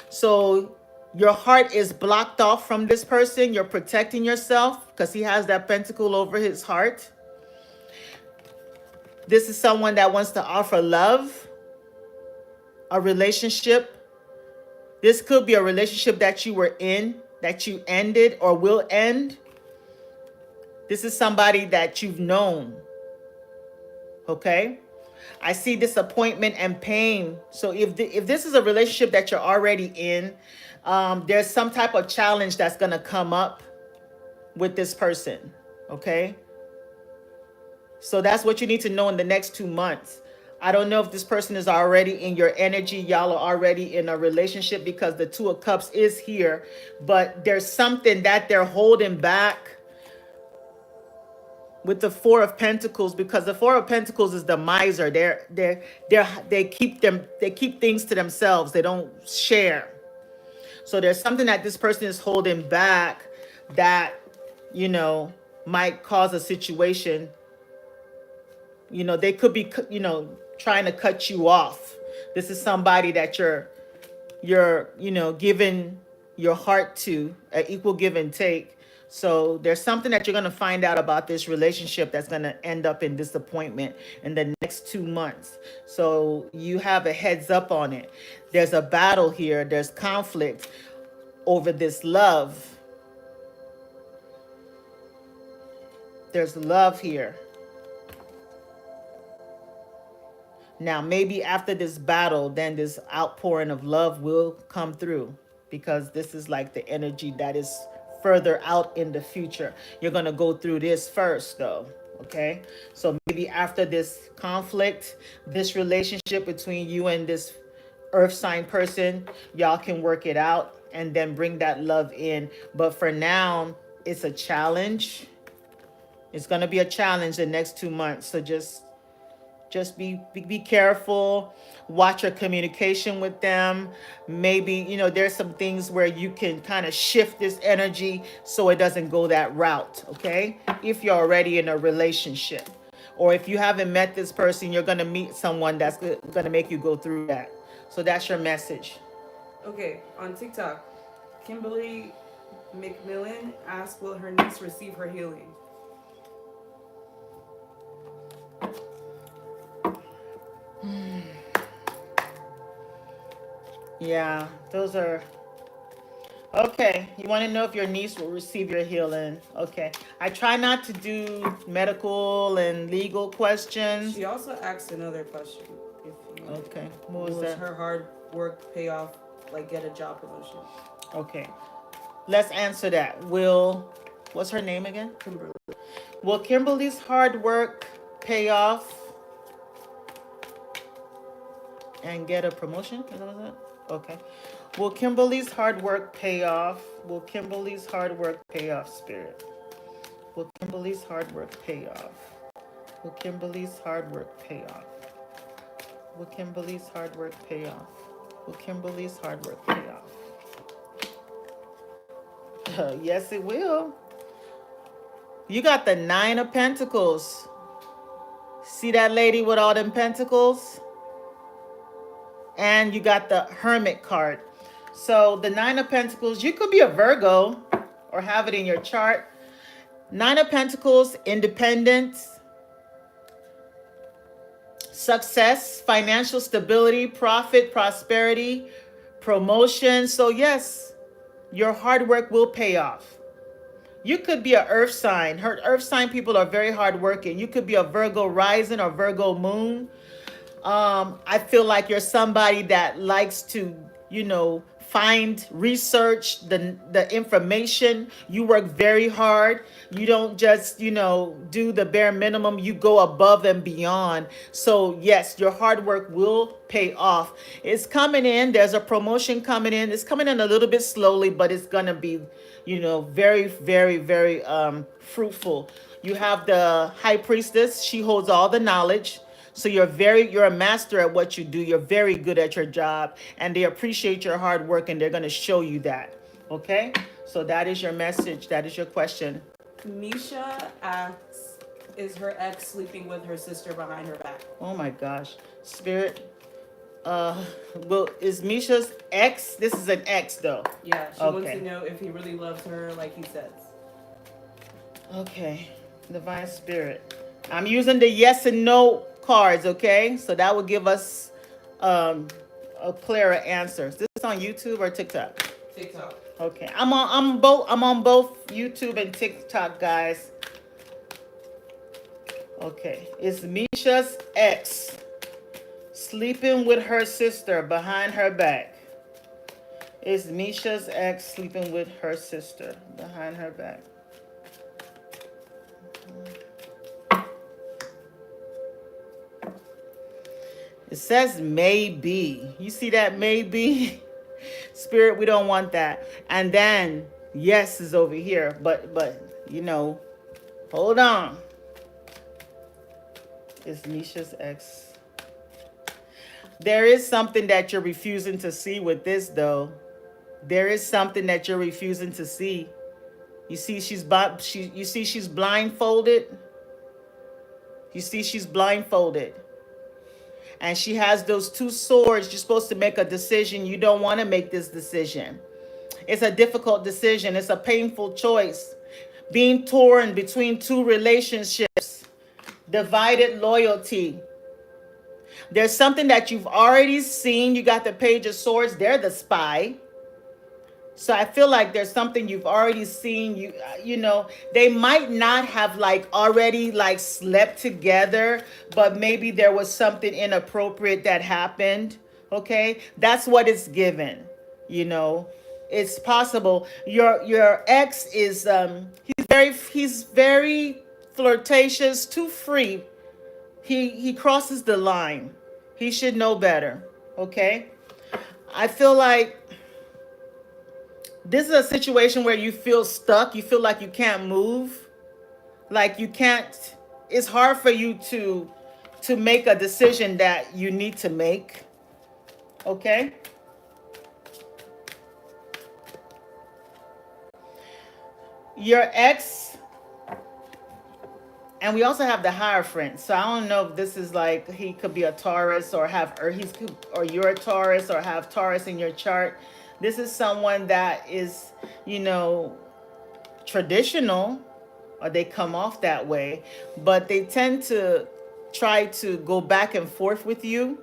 So your heart is blocked off from this person. You're protecting yourself because he has that pentacle over his heart. This is someone that wants to offer love, a relationship. This could be a relationship that you were in, that you ended or will end. This is somebody that you've known. Okay? I see disappointment and pain. So if this is a relationship that you're already in, there's some type of challenge that's going to come up with this person. Okay? So that's what you need to know in the next 2 months. I don't know if this person is already in your energy. Y'all are already in a relationship because the Two of Cups is here. But there's something that they're holding back with the Four of Pentacles, because the Four of Pentacles is the miser. They keep things to themselves. They don't share. So there's something that this person is holding back that, might cause a situation. They could be, trying to cut you off. This is somebody that you're giving your heart to, an equal give and take. So there's something that you're going to find out about this relationship that's going to end up in disappointment in the next 2 months. So you have a heads up on it. There's a battle here. There's conflict over this love. There's love here. Now, maybe after this battle, then this outpouring of love will come through, because this is like the energy that is further out in the future. You're going to go through this first, though. Okay? So maybe after this conflict, this relationship between you and this earth sign person, y'all can work it out and then bring that love in. But for now, it's a challenge. It's going to be a challenge the next 2 months. So just be careful. Watch your communication with them. Maybe, there's some things where you can kind of shift this energy so it doesn't go that route, okay? If you're already in a relationship, or if you haven't met this person, you're going to meet someone that's going to make you go through that. So that's your message. Okay, on TikTok, Kimberly McMillan asked, will her niece receive her healing? Yeah, those are... Okay, you want to know if your niece will receive your healing. Okay. I try not to do medical and legal questions. She also asked another question. Okay, what was will that? her hard work pay off, like get a job promotion? Okay, let's answer that. What's her name again? Kimberly. Will Kimberly's hard work pay off and get a promotion? Is that what that? Okay. Will Kimberly's hard work pay off? Will Kimberly's hard work pay off, Spirit? Will Kimberly's hard work pay off? Will Kimberly's hard work pay off? Will Kimberly's hard work pay off? Will Kimberly's hard work pay off? Yes, it will. You got the Nine of Pentacles. See that lady with all them pentacles? And you got the Hermit card. So the Nine of Pentacles, you could be a Virgo or have it in your chart. Nine of Pentacles, independence, success, financial stability, profit, prosperity, promotion. So yes, your hard work will pay off. You could be an earth sign. Earth sign people are very hardworking. You could be a Virgo rising or Virgo moon. I feel like you're somebody that likes to, find, research the information. You work very hard. You don't just, do the bare minimum. You go above and beyond. So yes, your hard work will pay off. It's coming in. There's a promotion coming in. It's coming in a little bit slowly, but it's gonna be, very, very, very fruitful. You have the High Priestess. She holds all the knowledge. So you're a master at what you do. You're very good at your job, and they appreciate your hard work, and they're going to show you that. Okay? So that is your message. That is your question. Misha asks, is her ex sleeping with her sister behind her back? Oh my gosh. Spirit. Well, is Misha's ex? This is an ex though. Yeah, she wants Okay. to know if he really loves her like he says. Okay. Divine Spirit. I'm using the yes and no cards, okay? So that will give us a clearer answer. Is this on YouTube or TikTok? TikTok. Okay. I'm on both YouTube and TikTok, guys. Okay. Is Misha's ex sleeping with her sister behind her back? Is Misha's ex sleeping with her sister behind her back? It says maybe. You see that maybe? Spirit, we don't want that. And then yes is over here. But hold on. It's Misha's ex. There is something that you're refusing to see with this though. There is something that you're refusing to see. You see she's blindfolded. You see she's blindfolded. And she has those two swords. You're supposed to make a decision. You don't want to make this decision. It's a difficult decision. It's a painful choice. Being torn between two relationships. Divided loyalty. There's something that you've already seen. You got the Page of Swords. They're the spy. So I feel like there's something you've already seen. They might not have already slept together, but maybe there was something inappropriate that happened. Okay, that's what it's given. It's possible your ex is he's very flirtatious, too free. He crosses the line. He should know better. Okay, I feel like this is a situation where you feel stuck. You feel like you can't move. It's hard for you to make a decision that you need to make. Okay? Your ex, and we also have the Hierophant. So I don't know if this is he could be a Taurus or you're a Taurus or have Taurus in your chart. This is someone that is, traditional, or they come off that way, but they tend to try to go back and forth with you,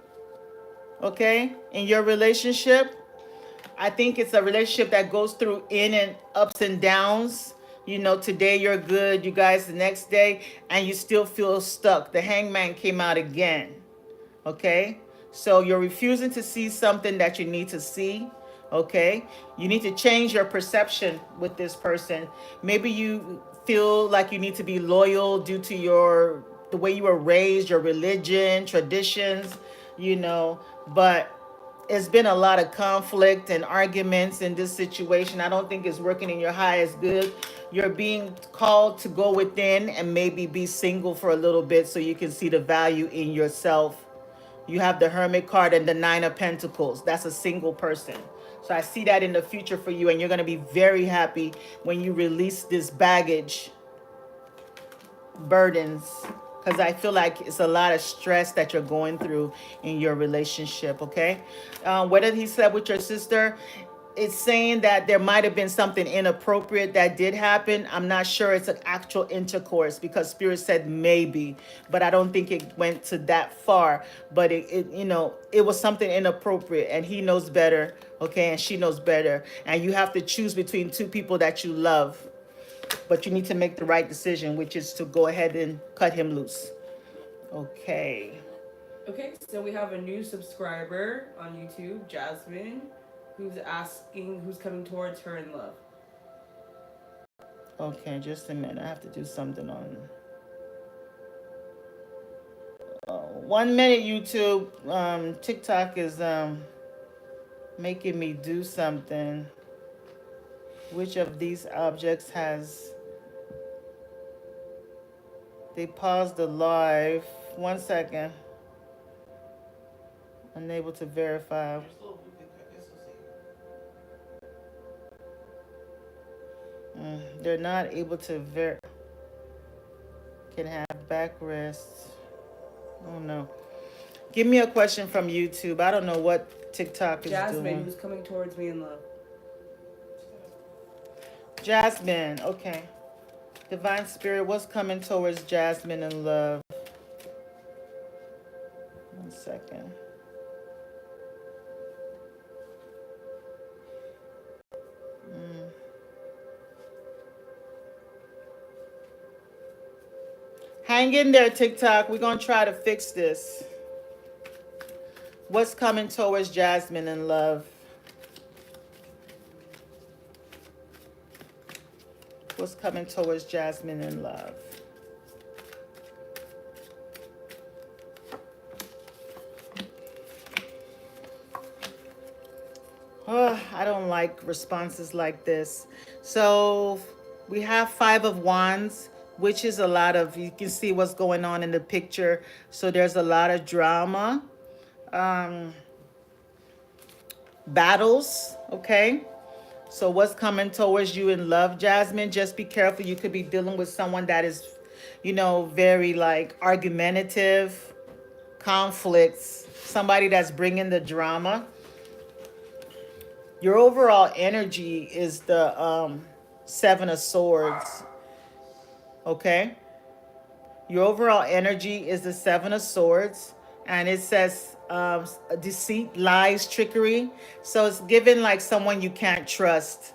okay, in your relationship. I think it's a relationship that goes through in and ups and downs. Today you're good, you guys, the next day, and you still feel stuck. The Hangman came out again, okay? So you're refusing to see something that you need to see. Okay, you need to change your perception with this person. Maybe you feel like you need to be loyal due to the way you were raised, your religion, traditions, but it's been a lot of conflict and arguments in this situation. I don't think it's working in your highest good. You're being called to go within and maybe be single for a little bit so you can see the value in yourself. You have the Hermit card and the Nine of Pentacles. That's a single person. So I see that in the future for you, and you're going to be very happy when you release this baggage. burdens, because I feel like it's a lot of stress that you're going through in your relationship. Okay, whether he slept with your sister, it's saying that there might have been something inappropriate that did happen. I'm not sure it's an actual intercourse because Spirit said maybe, but I don't think it went to that far. But it was something inappropriate, and he knows better, okay, and she knows better. And you have to choose between two people that you love, but you need to make the right decision, which is to go ahead and cut him loose. Okay. Okay, so we have a new subscriber on YouTube, Jasmine, who's asking who's coming towards her in love. Okay, just a minute. I have to do something on. 1 minute, YouTube. TikTok is making me do something. Which of these objects has? They paused the live. 1 second. Unable to verify. They're not able to can have backrest. Oh no. Give me a question from YouTube. I don't know what TikTok is Jasmine, doing. who's coming towards me in love. Jasmine, okay. Divine Spirit, what's coming towards Jasmine in love? 1 second. Hang in there, TikTok. We're going to try to fix this. What's coming towards Jasmine in love? What's coming towards Jasmine in love? Oh, I don't like responses like this. So we have 5 of Wands, which is a lot of, you can see what's going on in the picture. So there's a lot of drama, battles, okay? So what's coming towards you in love, Jasmine? Just be careful. You could be dealing with someone that is, very like argumentative, conflicts, somebody that's bringing the drama. Your overall energy is the 7 of Swords. Okay? Your overall energy is the 7 of Swords. And it says deceit, lies, trickery. So it's given like someone you can't trust.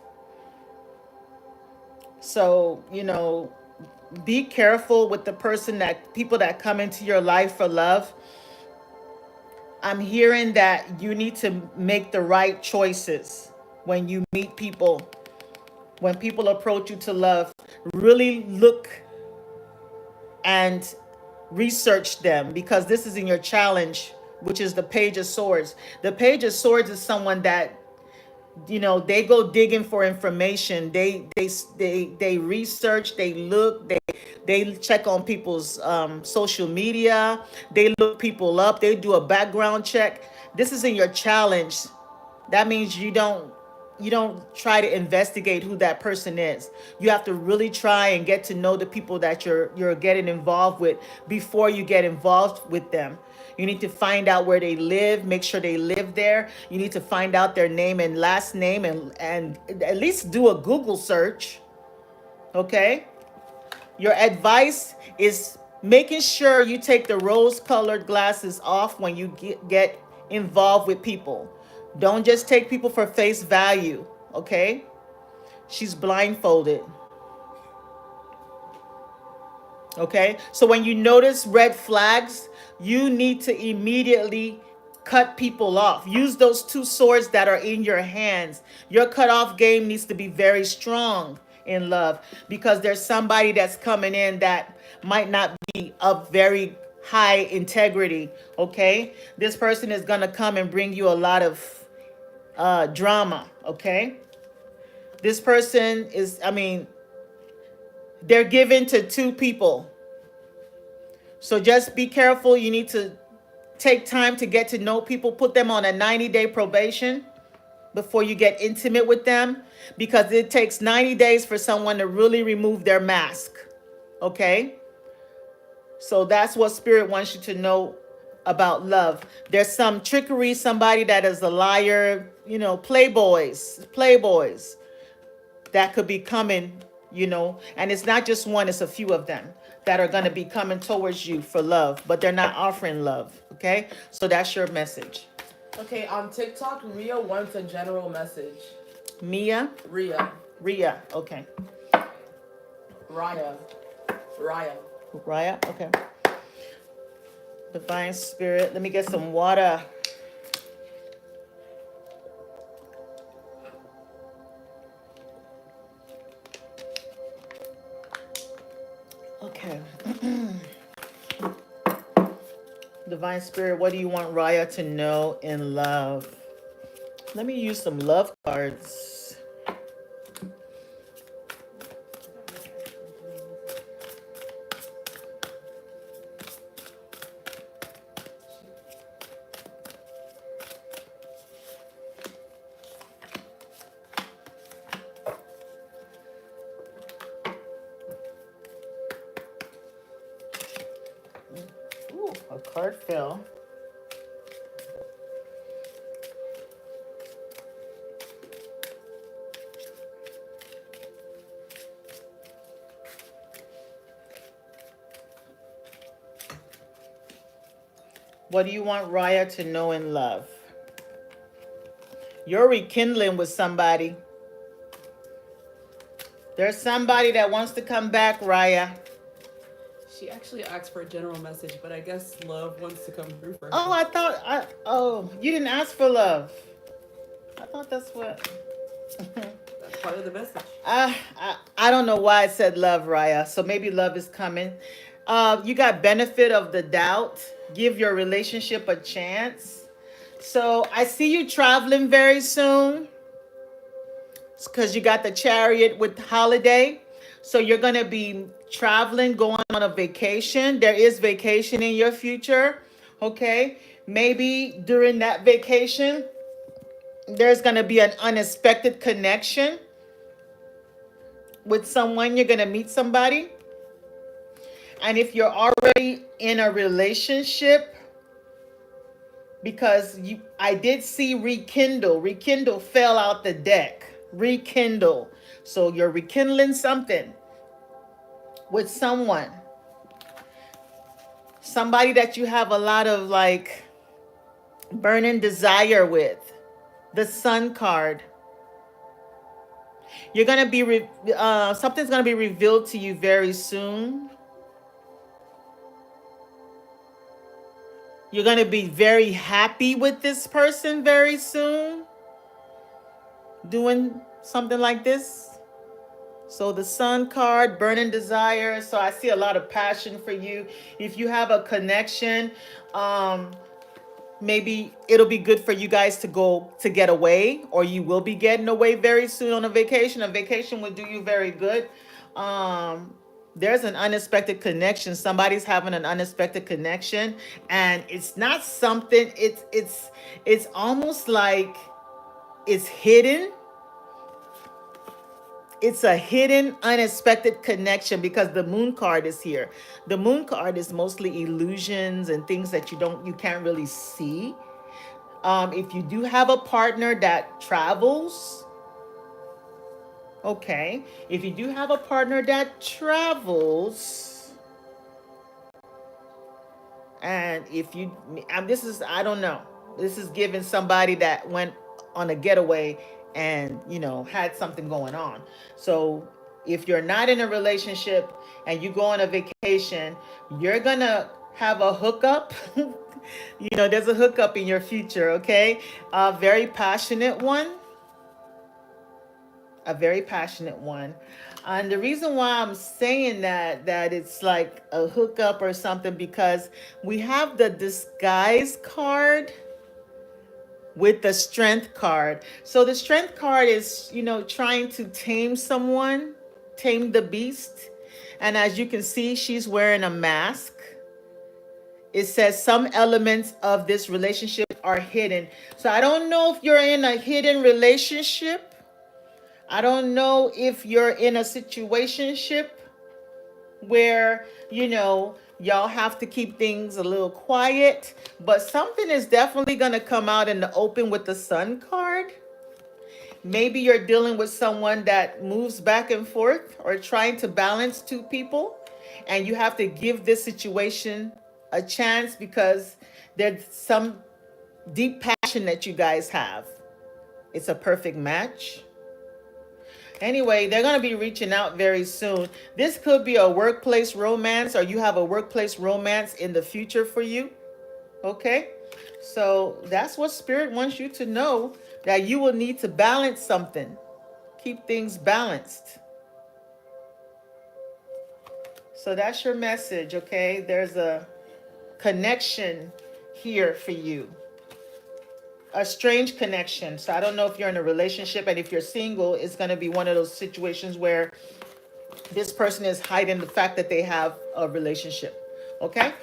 So, be careful with the people that come into your life for love. I'm hearing that you need to make the right choices when you meet people. When people approach you to love, really look and research them, because this is in your challenge, which is the Page of Swords. The Page of Swords is someone that, they go digging for information. They research, they look, they check on people's social media. They look people up. They do a background check. This is in your challenge. That means you don't try to investigate who that person is. You have to really try and get to know the people that you're getting involved with before you get involved with them. You need to find out where they live, make sure they live there. You need to find out their name and last name and at least do a Google search. Okay? Your advice is making sure you take the rose-colored glasses off when you get involved with people. Don't just take people for face value, okay? She's blindfolded. Okay? So when you notice red flags, you need to immediately cut people off. Use those 2 swords that are in your hands. Your cutoff game needs to be very strong in love, because there's somebody that's coming in that might not be of very high integrity, okay? This person is going to come and bring you a lot of drama, okay? This person is, they're given to 2 people. So just be careful. You need to take time to get to know people. Put them on a 90-day probation before you get intimate with them, because it takes 90 days for someone to really remove their mask, okay? So that's what Spirit wants you to know about love. There's some trickery, somebody that is a liar, playboys that could be coming, and it's not just one, it's a few of them that are going to be coming towards you for love, but they're not offering love. Okay, so that's your message. Okay, on TikTok, Ria wants a general message. Mia, Ria. Okay. Raya. Raya, okay. Divine Spirit, let me get some water. Okay. Divine Spirit, what do you want Raya to know in love? Let me use some love cards. Ooh, a card fell. What do you want Raya to know in love? You're rekindling with somebody. There's somebody that wants to come back, Raya. She actually asked for a general message, but I guess love wants to come through for her. Oh, you didn't ask for love. I thought that's what. That's part of the message. I don't know why I said love, Raya. So maybe love is coming. You got benefit of the doubt. Give your relationship a chance. So I see you traveling very soon. It's because you got the Chariot with holiday. So you're going to be traveling, going on a vacation. There is vacation in your future. Okay. Maybe during that vacation, there's going to be an unexpected connection with someone. You're going to meet somebody. And if you're already in a relationship, because I did see rekindle fell out the deck. Rekindle. So you're rekindling something with someone. Somebody that you have a lot of like burning desire with. The Sun card. You're going to be, something's going to be revealed to you very soon. You're going to be very happy with this person very soon. Doing something like this. So the Sun card, burning desire. So I see a lot of passion for you. If you have a connection, maybe it'll be good for you guys to get away, or you will be getting away very soon on a vacation. A vacation will do you very good. There's an unexpected connection. Somebody's having an unexpected connection, and it's not something, it's almost like it's hidden. It's a hidden, unexpected connection because the Moon card is here. The Moon card is mostly illusions and things that you can't really see. If you do have a partner that travels, okay. If you do have a partner that travels, and if you, I don't know. This is giving somebody that went on a getaway and had something going on. So if you're not in a relationship and you go on a vacation, you're gonna have a hookup. There's a hookup in your future. Okay, a very passionate one. And the reason why I'm saying that it's like a hookup or something, because we have the Disguise card with the Strength card. So the Strength card is, trying to tame someone, tame the beast. And as you can see, she's wearing a mask. It says some elements of this relationship are hidden. So I don't know if you're in a hidden relationship. I don't know if you're in a situationship where, Y'all have to keep things a little quiet, but something is definitely going to come out in the open with the Sun card. Maybe you're dealing with someone that moves back and forth or trying to balance two people, and you have to give this situation a chance because there's some deep passion that you guys have. It's a perfect match. Anyway, they're going to be reaching out very soon. This could be a workplace romance, or you have a workplace romance in the future for you. Okay? So that's what Spirit wants you to know, that you will need to balance something. Keep things balanced. So that's your message, okay? There's a connection here for you. A strange connection. So I don't know if you're in a relationship, and if you're single, it's going to be one of those situations where this person is hiding the fact that they have a relationship. Okay?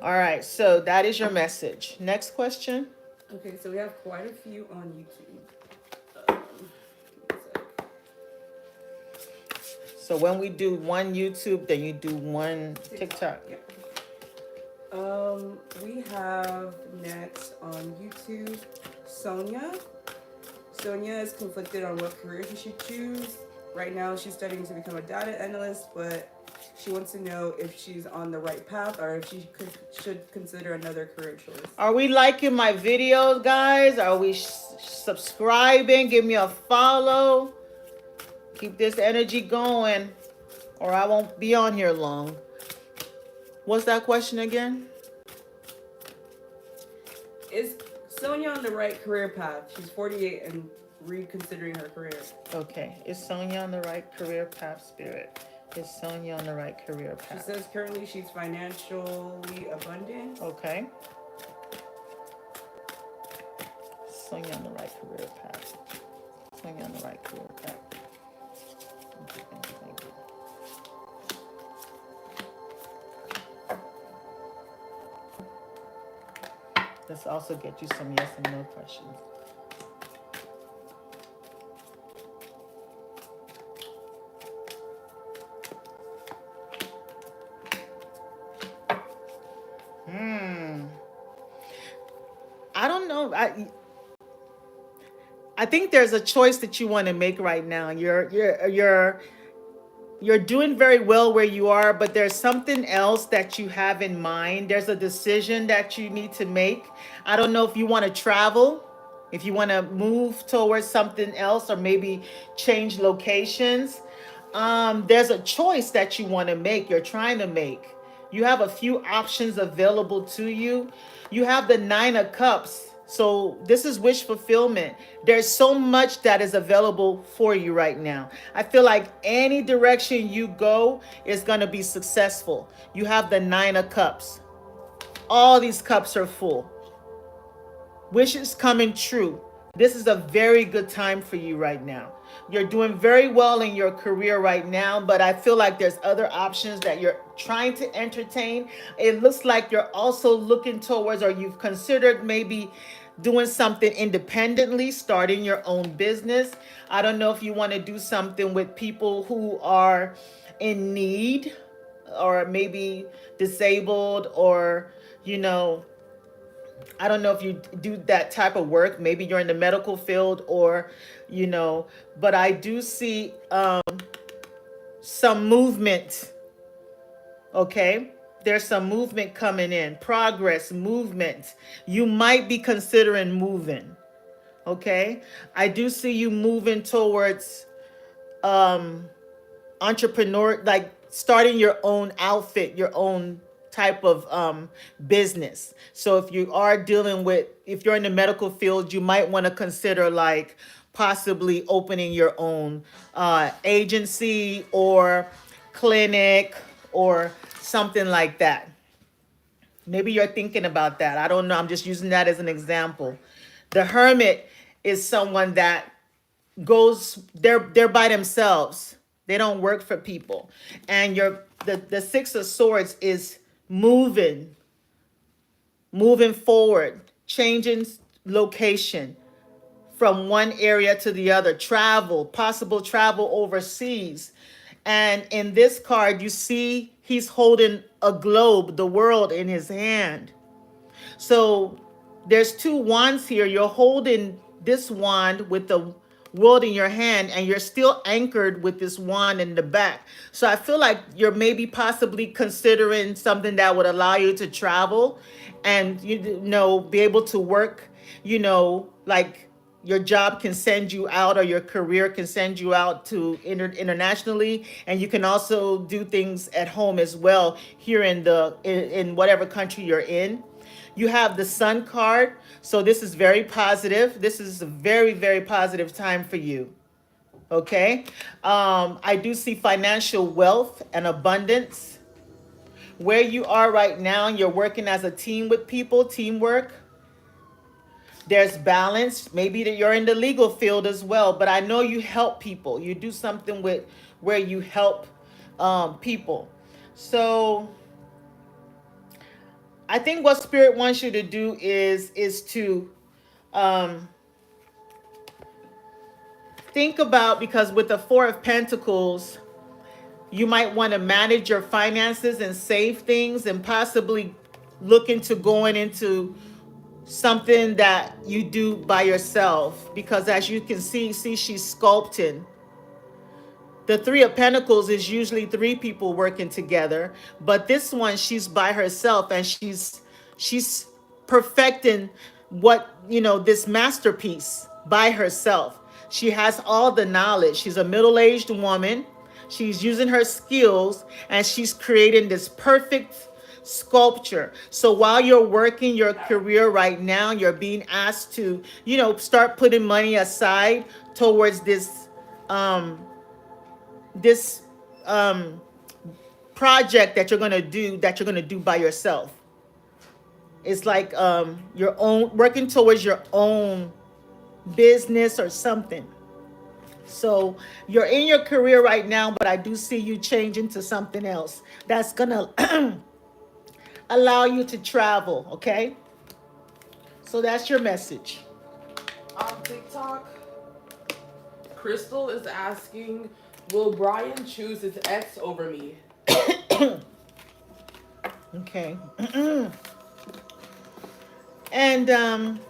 All right. So that is your message. Next question. Okay, so we have quite a few on YouTube. Give me a sec. So when we do one YouTube, then you do one TikTok. Yeah. We have next on YouTube Sonia. Sonia is conflicted on what career she should choose. Right now, she's studying to become a data analyst, but she wants to know if she's on the right path or if she should consider another career choice. Are we liking my videos, guys? Are we subscribing? Give me a follow. Keep this energy going, or I won't be on here long. What's that question again? Is Sonia on the right career path? She's 48 and reconsidering her career. Okay. Is Sonia on the right career path, Spirit? Is Sonia on the right career She path? says currently she's financially abundant. Okay. Sonia on the right career path. Sonia on the right career path. Okay, thank you, thank you. Let's also get you some yes and no questions. I don't know. I think there's a choice that you want to make right now. You're doing very well where you are, but there's something else that you have in mind. There's a decision that you need to make. I don't know if you want to travel, if you want to move towards something else, or maybe change locations. There's a choice that you want to make, you're trying to make. You have a few options available to you. You have the 9 of Cups. So this is wish fulfillment. There's so much that is available for you right now. I feel like any direction you go is going to be successful. You have the 9 of Cups. All these cups are full. Wishes coming true. This is a very good time for you right now. You're doing very well in your career right now, but I feel like there's other options that you're trying to entertain. It looks like you're also looking towards, or you've considered maybe doing something independently, starting your own business. I don't know if you want to do something with people who are in need, or maybe disabled, or, I don't know if you do that type of work. Maybe you're in the medical field, or, but I do see some movement. Okay. There's some movement coming in, progress, movement. You might be considering moving. Okay. I do see you moving towards entrepreneur, like starting your own outfit, your own type of business. So if you are dealing with, if you're in the medical field, you might want to consider like possibly opening your own agency or clinic or something like that. Maybe you're thinking about that. I don't know. I'm just using that as an example. The Hermit is someone that goes, they're by themselves. They don't work for people. And the 6 of Swords is moving forward, changing location from one area to the other, possible travel overseas. And in this card, you see he's holding a globe, the world, in his hand. So there's two wands here. You're holding this wand with the world in your hand, and you're still anchored with this wand in the back. So I feel like you're maybe possibly considering something that would allow you to travel and, you know, be able to work, you know, like your job can send you out, or your career can send you out to internationally, and you can also do things at home as well here in in whatever country you're in. You have the Sun card, so this is very positive. This is a very, very positive time for you. Okay. I do see financial wealth and abundance. Where you are right now, you're working as a team with people, teamwork. There's balance. Maybe that you're in the legal field as well, but I know you help people. You do something with where you help people. So I think what Spirit wants you to do is to um, think about, because with the Four of Pentacles, you might want to manage your finances and save things, and possibly look into going into something that you do by yourself. Because as you can see she's sculpting. The Three of Pentacles is usually three people working together, but this one, she's by herself, and she's perfecting what, you know, this masterpiece by herself. She has all the knowledge. She's a middle-aged woman. She's using her skills, and she's creating this perfect sculpture. So while you're working your career right now, you're being asked to, you know, start putting money aside towards um this um project that you're going to do by yourself. It's like your own, working towards your own business or something. So you're in your career right now, but I do see you changing to something else that's going to allow you to travel. Okay, so that's your message. On TikTok, Crystal is asking, will Brian choose his ex over me? Okay. And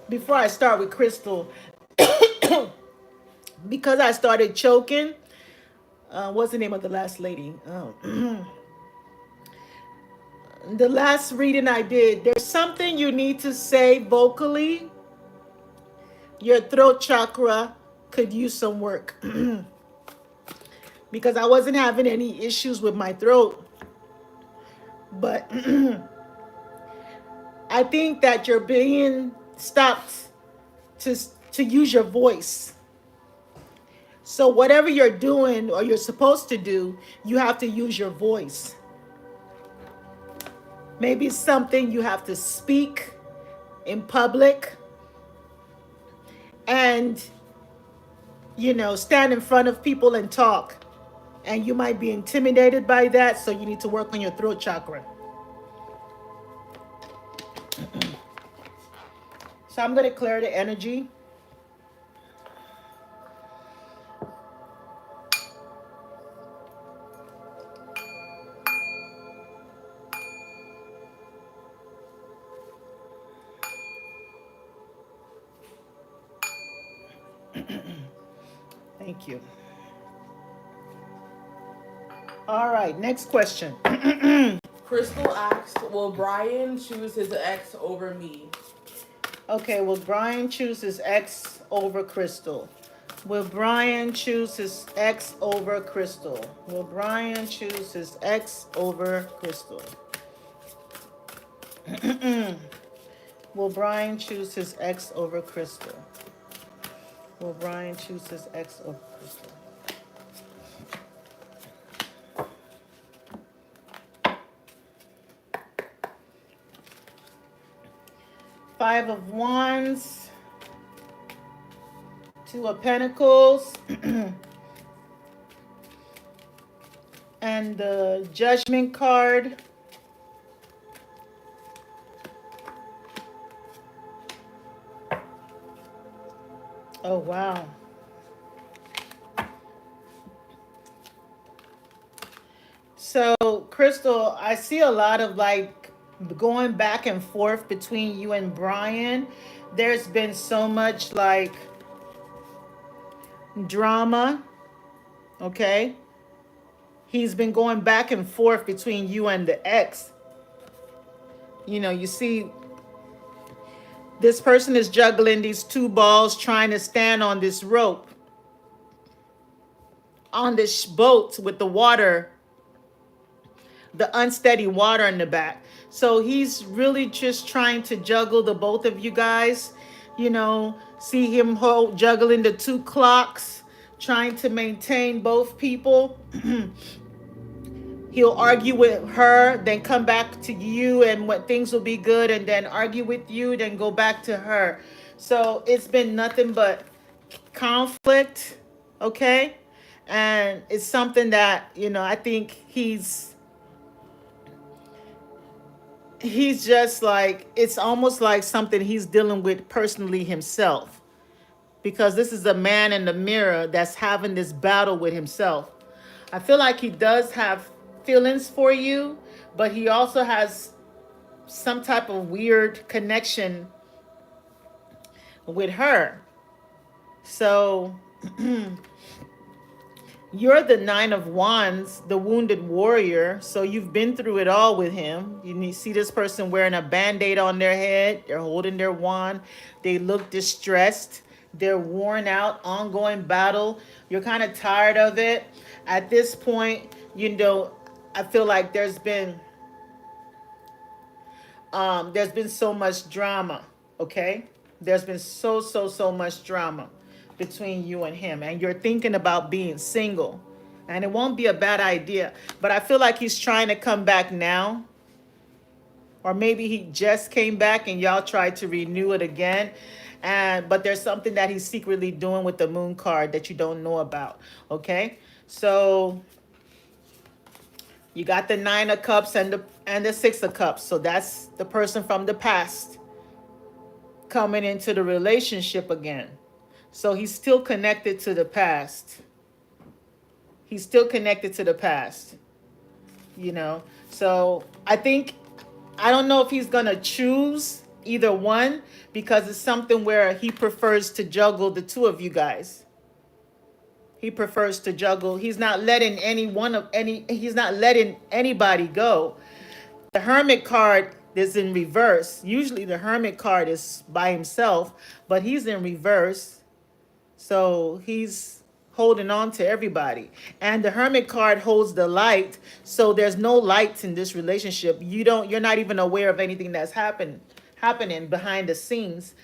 before I start with Crystal, because I started choking, what's the name of the last lady? The last reading I did, there's something you need to say vocally. Your throat chakra could use some work. Because I wasn't having any issues with my throat. But I think that you're being stopped to use your voice. So whatever you're doing or you're supposed to do, you have to use your voice. Maybe it's something you have to speak in public and, you know, stand in front of people and talk. And you might be intimidated by that, so you need to work on your throat chakra. So I'm going to clear the energy. Thank you. All right, next question. Crystal asked, will Brian choose his ex over me? Okay, will Brian choose his ex over Crystal? Will Brian choose his ex over Crystal? Will Brian choose his ex over Crystal? Will Brian choose his ex over Crystal? Will Brian choose his ex over Crystal? Five of Wands, Two of Pentacles, and the Judgment card. Oh, wow. So, Crystal, I see a lot of like going back and forth between you and Brian. There's been so much like drama, okay? He's been going back and forth between you and the ex. You see, this person is juggling these two balls trying to stand on this rope, on this boat with the water, the unsteady water in the back. So he's really just trying to juggle the both of you guys. See him juggling the two clocks, trying to maintain both people. He'll argue with her, then come back to you, and what things will be good, and then argue with you, then go back to her. So it's been nothing but conflict, okay? And it's something that, I think he's just like, it's almost like something he's dealing with personally himself, because this is a man in the mirror that's having this battle with himself. I feel like he does have feelings for you, but he also has some type of weird connection with her. So you're the Nine of Wands, the wounded warrior. So you've been through it all with him. You see this person wearing a band-aid on their head. They're holding their wand. They look distressed. They're worn out, ongoing battle. You're kind of tired of it. At this point, I feel like there's been so much drama, okay? There's been so much drama between you and him, and you're thinking about being single, and it won't be a bad idea, but I feel like he's trying to come back now, or maybe he just came back and y'all tried to renew it again, but there's something that he's secretly doing with the moon card that you don't know about, okay? So you got the Nine of Cups and the Six of Cups. So that's the person from the past coming into the relationship again. So he's still connected to the past. He's still connected to the past. So I don't know if he's going to choose either one, because it's something where he prefers to juggle the two of you guys. He prefers to juggle. He's not letting he's not letting anybody go. The Hermit card is in reverse. Usually the Hermit card is by himself, but he's in reverse. So he's holding on to everybody. And the Hermit card holds the light. So there's no lights in this relationship. You're not even aware of anything that's happening behind the scenes.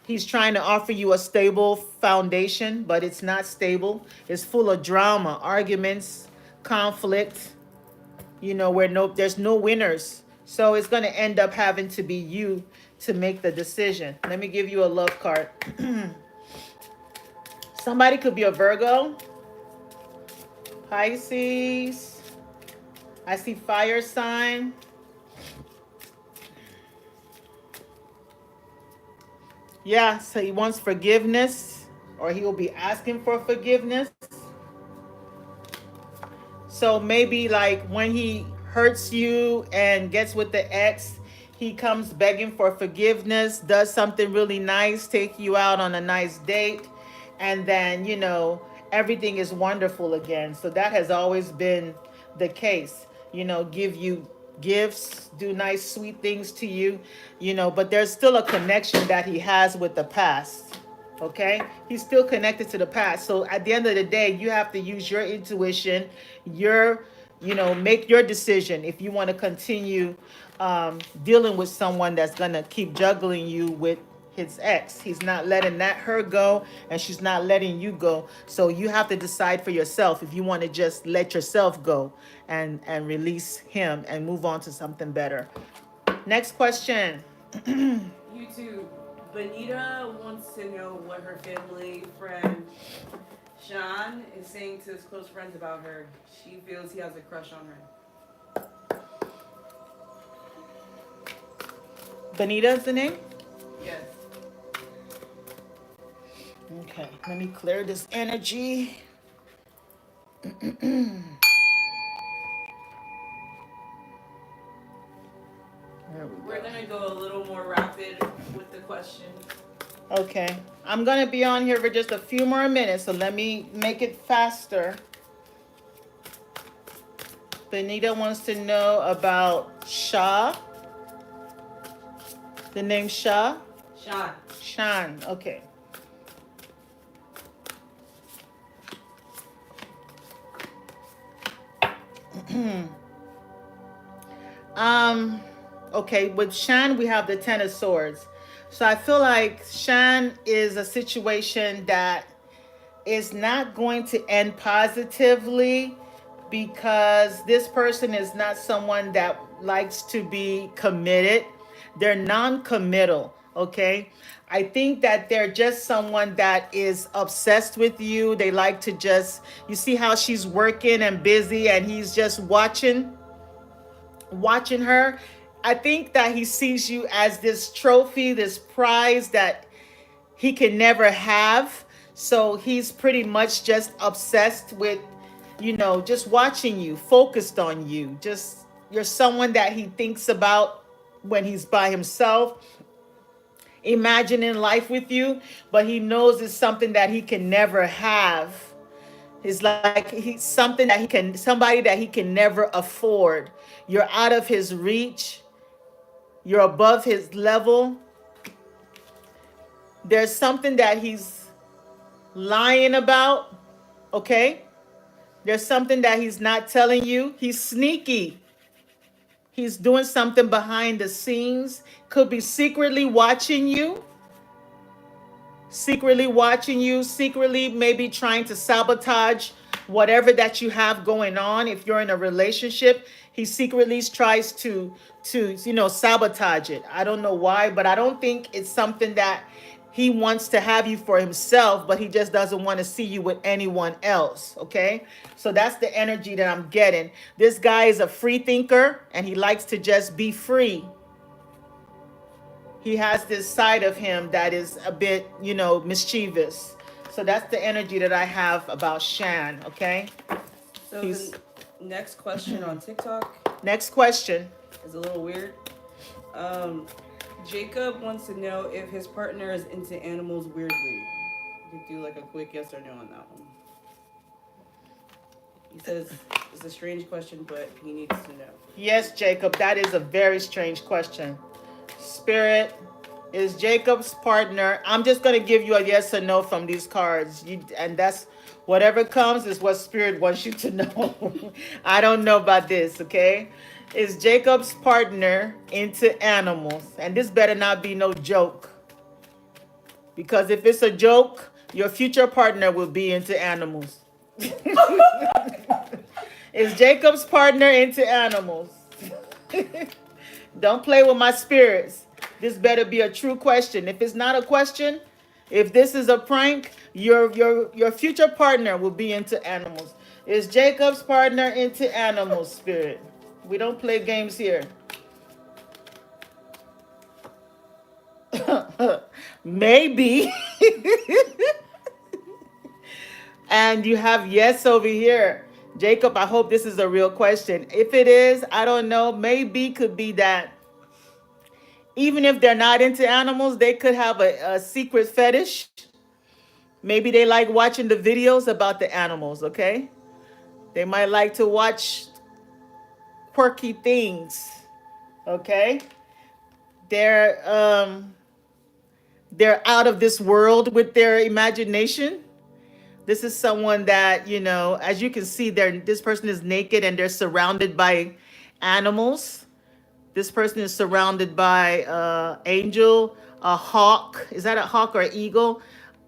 He's trying to offer you a stable foundation, but it's not stable. It's full of drama, arguments, conflict, where there's no winners. So it's going to end up having to be you to make the decision. Let me give you a love card. Somebody could be a Virgo, Pisces. I see fire sign. Yeah, so he wants forgiveness, or he will be asking for forgiveness. So maybe like when he hurts you and gets with the ex, he comes begging for forgiveness, does something really nice, take you out on a nice date, and then, everything is wonderful again. So that has always been the case. Give you gifts, do nice, sweet things to you, but there's still a connection that he has with the past. Okay, he's still connected to the past. So at the end of the day, you have to use your intuition, make your decision if you want to continue dealing with someone that's gonna keep juggling you with his ex. He's not letting her go, and she's not letting you go. So you have to decide for yourself if you want to just let yourself go and release him and move on to something better. Next question. YouTube. Benita wants to know what her family friend Sean is saying to his close friends about her. She feels he has a crush on her. Benita is the name? Yes. Okay, let me clear this energy. go a little more rapid with the question. Okay. I'm going to be on here for just a few more minutes, so let me make it faster. Benita wants to know about Shah. The name Shah? Sean. Shan. Okay. Okay, with Shan, we have the Ten of Swords. So I feel like Shan is a situation that is not going to end positively because this person is not someone that likes to be committed. They're non-committal, okay? I think that they're just someone that is obsessed with you. They like to just, you see how she's working and busy and he's just watching her. I think that he sees you as this trophy, this prize that he can never have. So he's pretty much just obsessed with, just watching you, focused on you. Just, you're someone that he thinks about when he's by himself, imagining life with you, but he knows it's something that he can never have. It's like he's somebody that he can never afford. You're out of his reach. You're above his level. There's something that he's lying about, okay? There's something that he's not telling you. He's sneaky. He's doing something behind the scenes. Could be secretly watching you. Secretly maybe trying to sabotage whatever that you have going on. If you're in a relationship, he secretly tries to sabotage it. I don't know why, but I don't think it's something that he wants to have you for himself, but he just doesn't want to see you with anyone else, okay? So that's the energy that I'm getting. This guy is a free thinker and he likes to just be free. He has this side of him that is a bit, mischievous. So that's the energy that I have about Shan, okay? So the next question on TikTok. Next question. Is a little weird. Jacob wants to know if his partner is into animals weirdly. You could do like a quick yes or no on that one. He says it's a strange question, but he needs to know. Yes, Jacob, that is a very strange question. Spirit, is Jacob's partner? I'm just going to give you a yes or no from these cards. And that's whatever comes is what Spirit wants you to know. I don't know about this, okay? Is Jacob's partner into animals? And this better not be no joke. Because if it's a joke, your future partner will be into animals. Is Jacob's partner into animals? Don't play with my spirits. This better be a true question. If it's not a question, if this is a prank, your future partner will be into animals. Is Jacob's partner into animals, Spirit? We don't play games here. Maybe. And you have yes over here. Jacob, I hope this is a real question. If it is, I don't know. Maybe could be that even if they're not into animals, they could have a secret fetish. Maybe they like watching the videos about the animals, okay? They might like to watch quirky things, okay? They're out of this world with their imagination. This is someone that, as you can see, this person is naked and they're surrounded by animals. This person is surrounded by angel, a hawk. Is that a hawk or an eagle?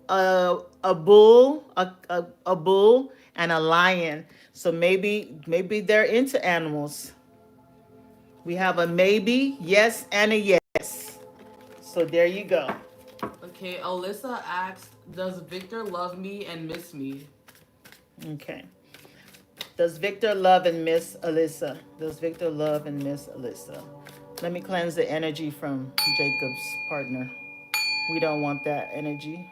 A bull, a bull, and a lion. So maybe they're into animals. We have a maybe, yes, and a yes. So there you go. Okay, Alyssa asked, does Victor love me and miss me? Okay. Does Victor love and miss Alyssa? Does Victor love and miss Alyssa? Let me cleanse the energy from Jacob's partner. We don't want that energy.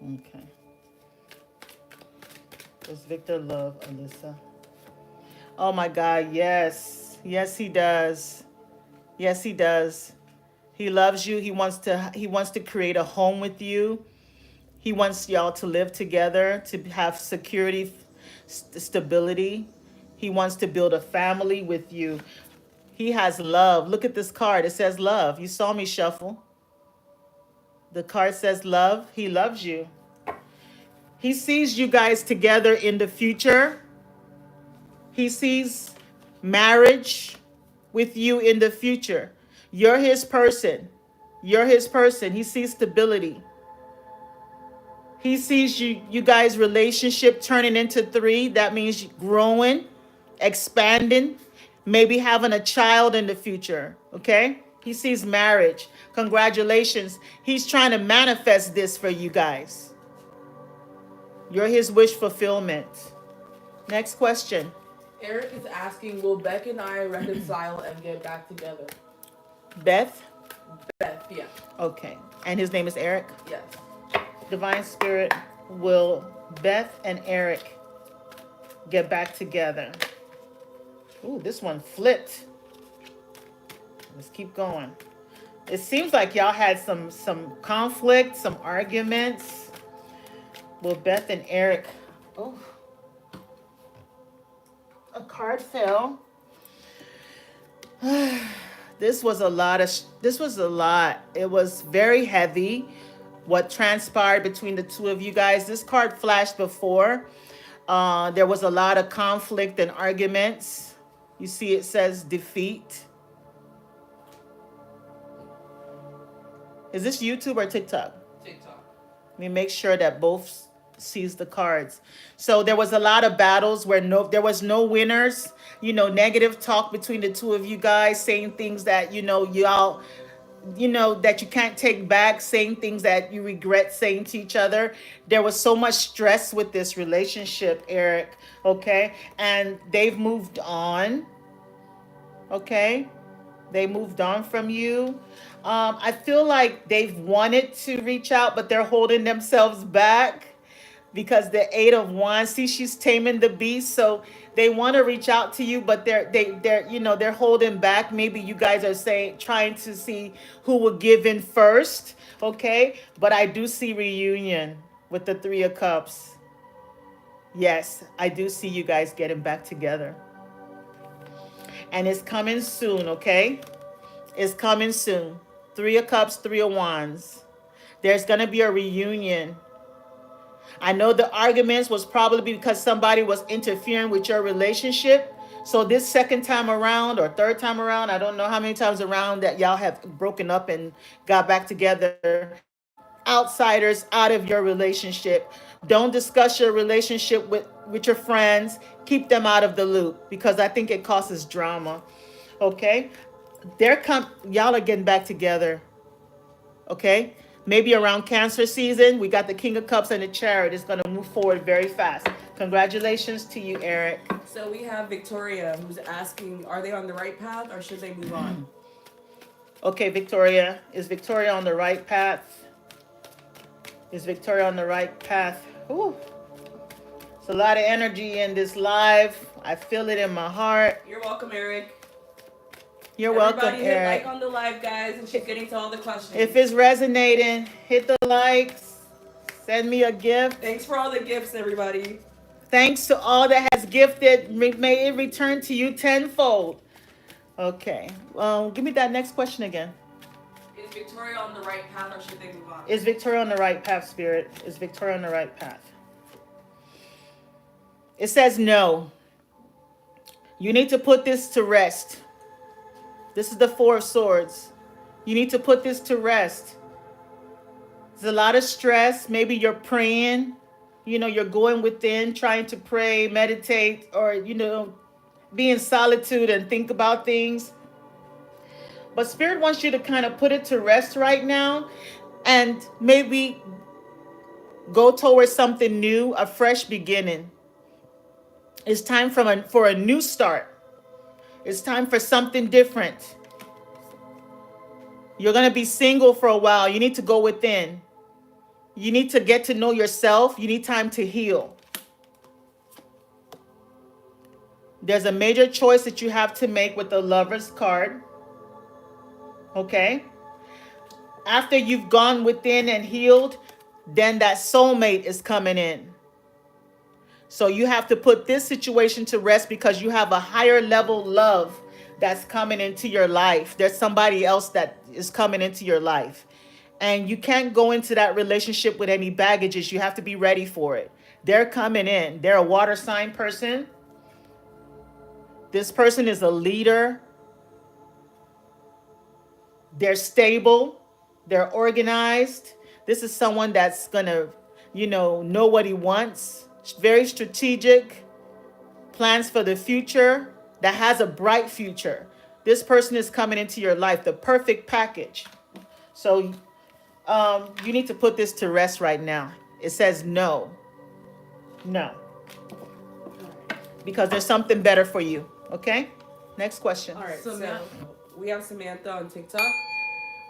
Okay. Does Victor love Alyssa? Oh my God, yes. Yes, he does. Yes, he does. He loves you. He wants to create a home with you. He wants y'all to live together, to have security, stability. He wants to build a family with you. He has love. Look at this card. It says love. You saw me shuffle. The card says love. He loves you. He sees you guys together in the future. He sees marriage with you in the future. You're his person. You're his person. He sees stability. He sees you guys' relationship turning into three. That means growing, expanding, maybe having a child in the future. Okay? He sees marriage. Congratulations. He's trying to manifest this for you guys. You're his wish fulfillment. Next question. Eric is asking, will Beck and I reconcile and get back together? Beth? Beth, yeah. Okay. And his name is Eric? Yes. Divine Spirit, will Beth and Eric get back together? Ooh, this one flipped. Let's keep going. It seems like y'all had some conflict, some arguments. Will Beth and Eric... Oh, a card fell. This was a lot. It was very heavy what transpired between the two of you guys. This card flashed before. There was a lot of conflict and arguments. You see it says defeat. Is this YouTube or TikTok? TikTok. Let me make sure that both sees the cards. So there was a lot of battles where there was no winners. Negative talk between the two of you guys, saying things that y'all that you can't take back, saying things that you regret saying to each other. There was so much stress with this relationship, Eric. Okay, and they've moved on. Okay, they moved on from you. I feel like they've wanted to reach out, but they're holding themselves back because the Eight of Wands, see, she's taming the beast, so they want to reach out to you, but they're holding back. Maybe you guys are trying to see who will give in first, okay? But I do see reunion with the Three of Cups. Yes, I do see you guys getting back together. And it's coming soon, okay? It's coming soon. Three of Cups, Three of Wands. There's going to be a reunion. I know the arguments was probably because somebody was interfering with your relationship. So this second time around or third time around, I don't know how many times around that y'all have broken up and got back together. Outsiders out of your relationship. Don't discuss your relationship with your friends. Keep them out of the loop because I think it causes drama. Okay? Y'all are getting back together. Okay? Maybe around Cancer season, we got the King of Cups and the Chariot. It's going to move forward very fast. Congratulations to you, Eric. So we have Victoria, who's asking, are they on the right path or should they move on? Okay, Victoria. Is Victoria on the right path? Is Victoria on the right path? Ooh. It's a lot of energy in this live. I feel it in my heart. You're welcome, Eric. You're welcome, Everybody hit Eric. like on the live, guys, and she's getting to all the questions. If it's resonating, hit the likes. Send me a gift. Thanks for all the gifts, everybody. Thanks to all that has gifted. May it return to you tenfold. Okay. Give me that next question again. Is Victoria on the right path or should they move on? Is Victoria on the right path, Spirit? Is Victoria on the right path? It says no. You need to put this to rest. This is the Four of Swords. You need to put this to rest. There's a lot of stress. Maybe you're praying. You're going within, trying to pray, meditate, or, be in solitude and think about things. But Spirit wants you to kind of put it to rest right now and maybe go towards something new, a fresh beginning. It's time for a new start. It's time for something different. You're going to be single for a while. You need to go within. You need to get to know yourself. You need time to heal. There's a major choice that you have to make with the Lover's card. Okay? After you've gone within and healed, then that soulmate is coming in. So you have to put this situation to rest because you have a higher level love that's coming into your life. There's somebody else that is coming into your life. And you can't go into that relationship with any baggages. You have to be ready for it. They're coming in. They're a water sign person. This person is a leader. They're stable. They're organized. This is someone that's going to, know what he wants. Very strategic, plans for the future, that has a bright future. This person is coming into your life, the perfect package. So you need to put this to rest right now. It says no. No. Because there's something better for you. Okay? Next question. All right, So so we have Samantha on TikTok.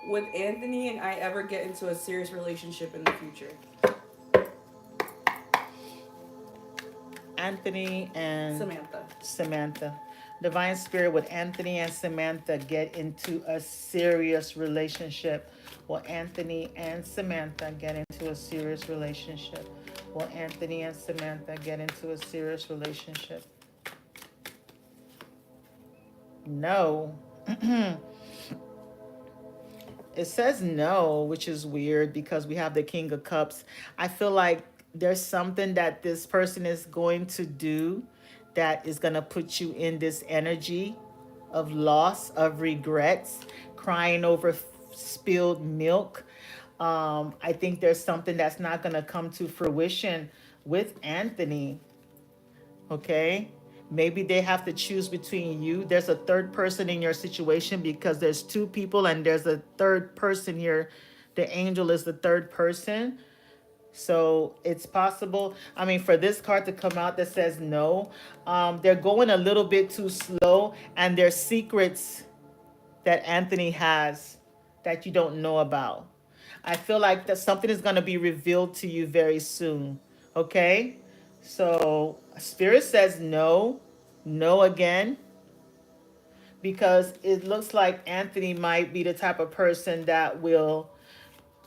Would Anthony and I ever get into a serious relationship in the future? Anthony and Samantha. Divine Spirit, would Anthony and Samantha get into a serious relationship? Will Anthony and Samantha get into a serious relationship? Will Anthony and Samantha get into a serious relationship? No. It says no, which is weird because we have the King of Cups. I feel like there's something that this person is going to do that is going to put you in this energy of loss, of regrets, crying over spilled milk. I think there's something that's not going to come to fruition with Anthony. Okay? Maybe they have to choose between you. There's a third person in your situation because there's two people and there's a third person here. The angel is the third person. So it's possible. I mean, for this card to come out that says no, they're going a little bit too slow, and there's secrets that Anthony has that you don't know about. I feel like that something is going to be revealed to you very soon. Okay? So Spirit says no, no again, because it looks like Anthony might be the type of person that will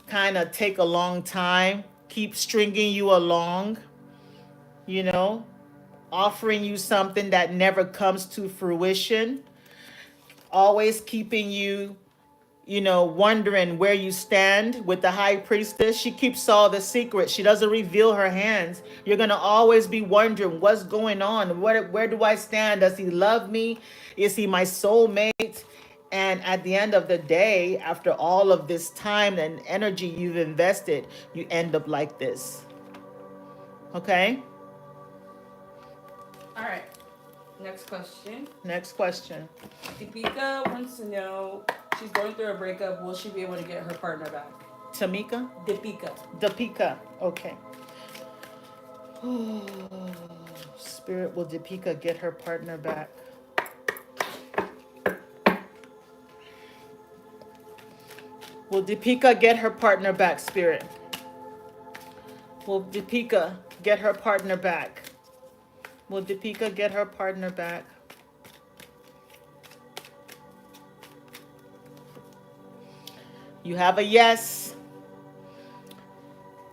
kind of take a long time, keep stringing you along, offering you something that never comes to fruition, always keeping you, wondering where you stand with the high priestess. She keeps all the secrets. She doesn't reveal her hands. You're going to always be wondering what's going on. Where do I stand? Does he love me? Is he my soulmate? And at the end of the day, after all of this time and energy you've invested, you end up like this. Okay? All right. Next question. Next question. Deepika wants to know, she's going through a breakup. Will she be able to get her partner back? Tamika? Deepika. Okay. Spirit, will Deepika get her partner back? Will Deepika get her partner back, Spirit? Will Deepika get her partner back? Will Deepika get her partner back? You have a yes.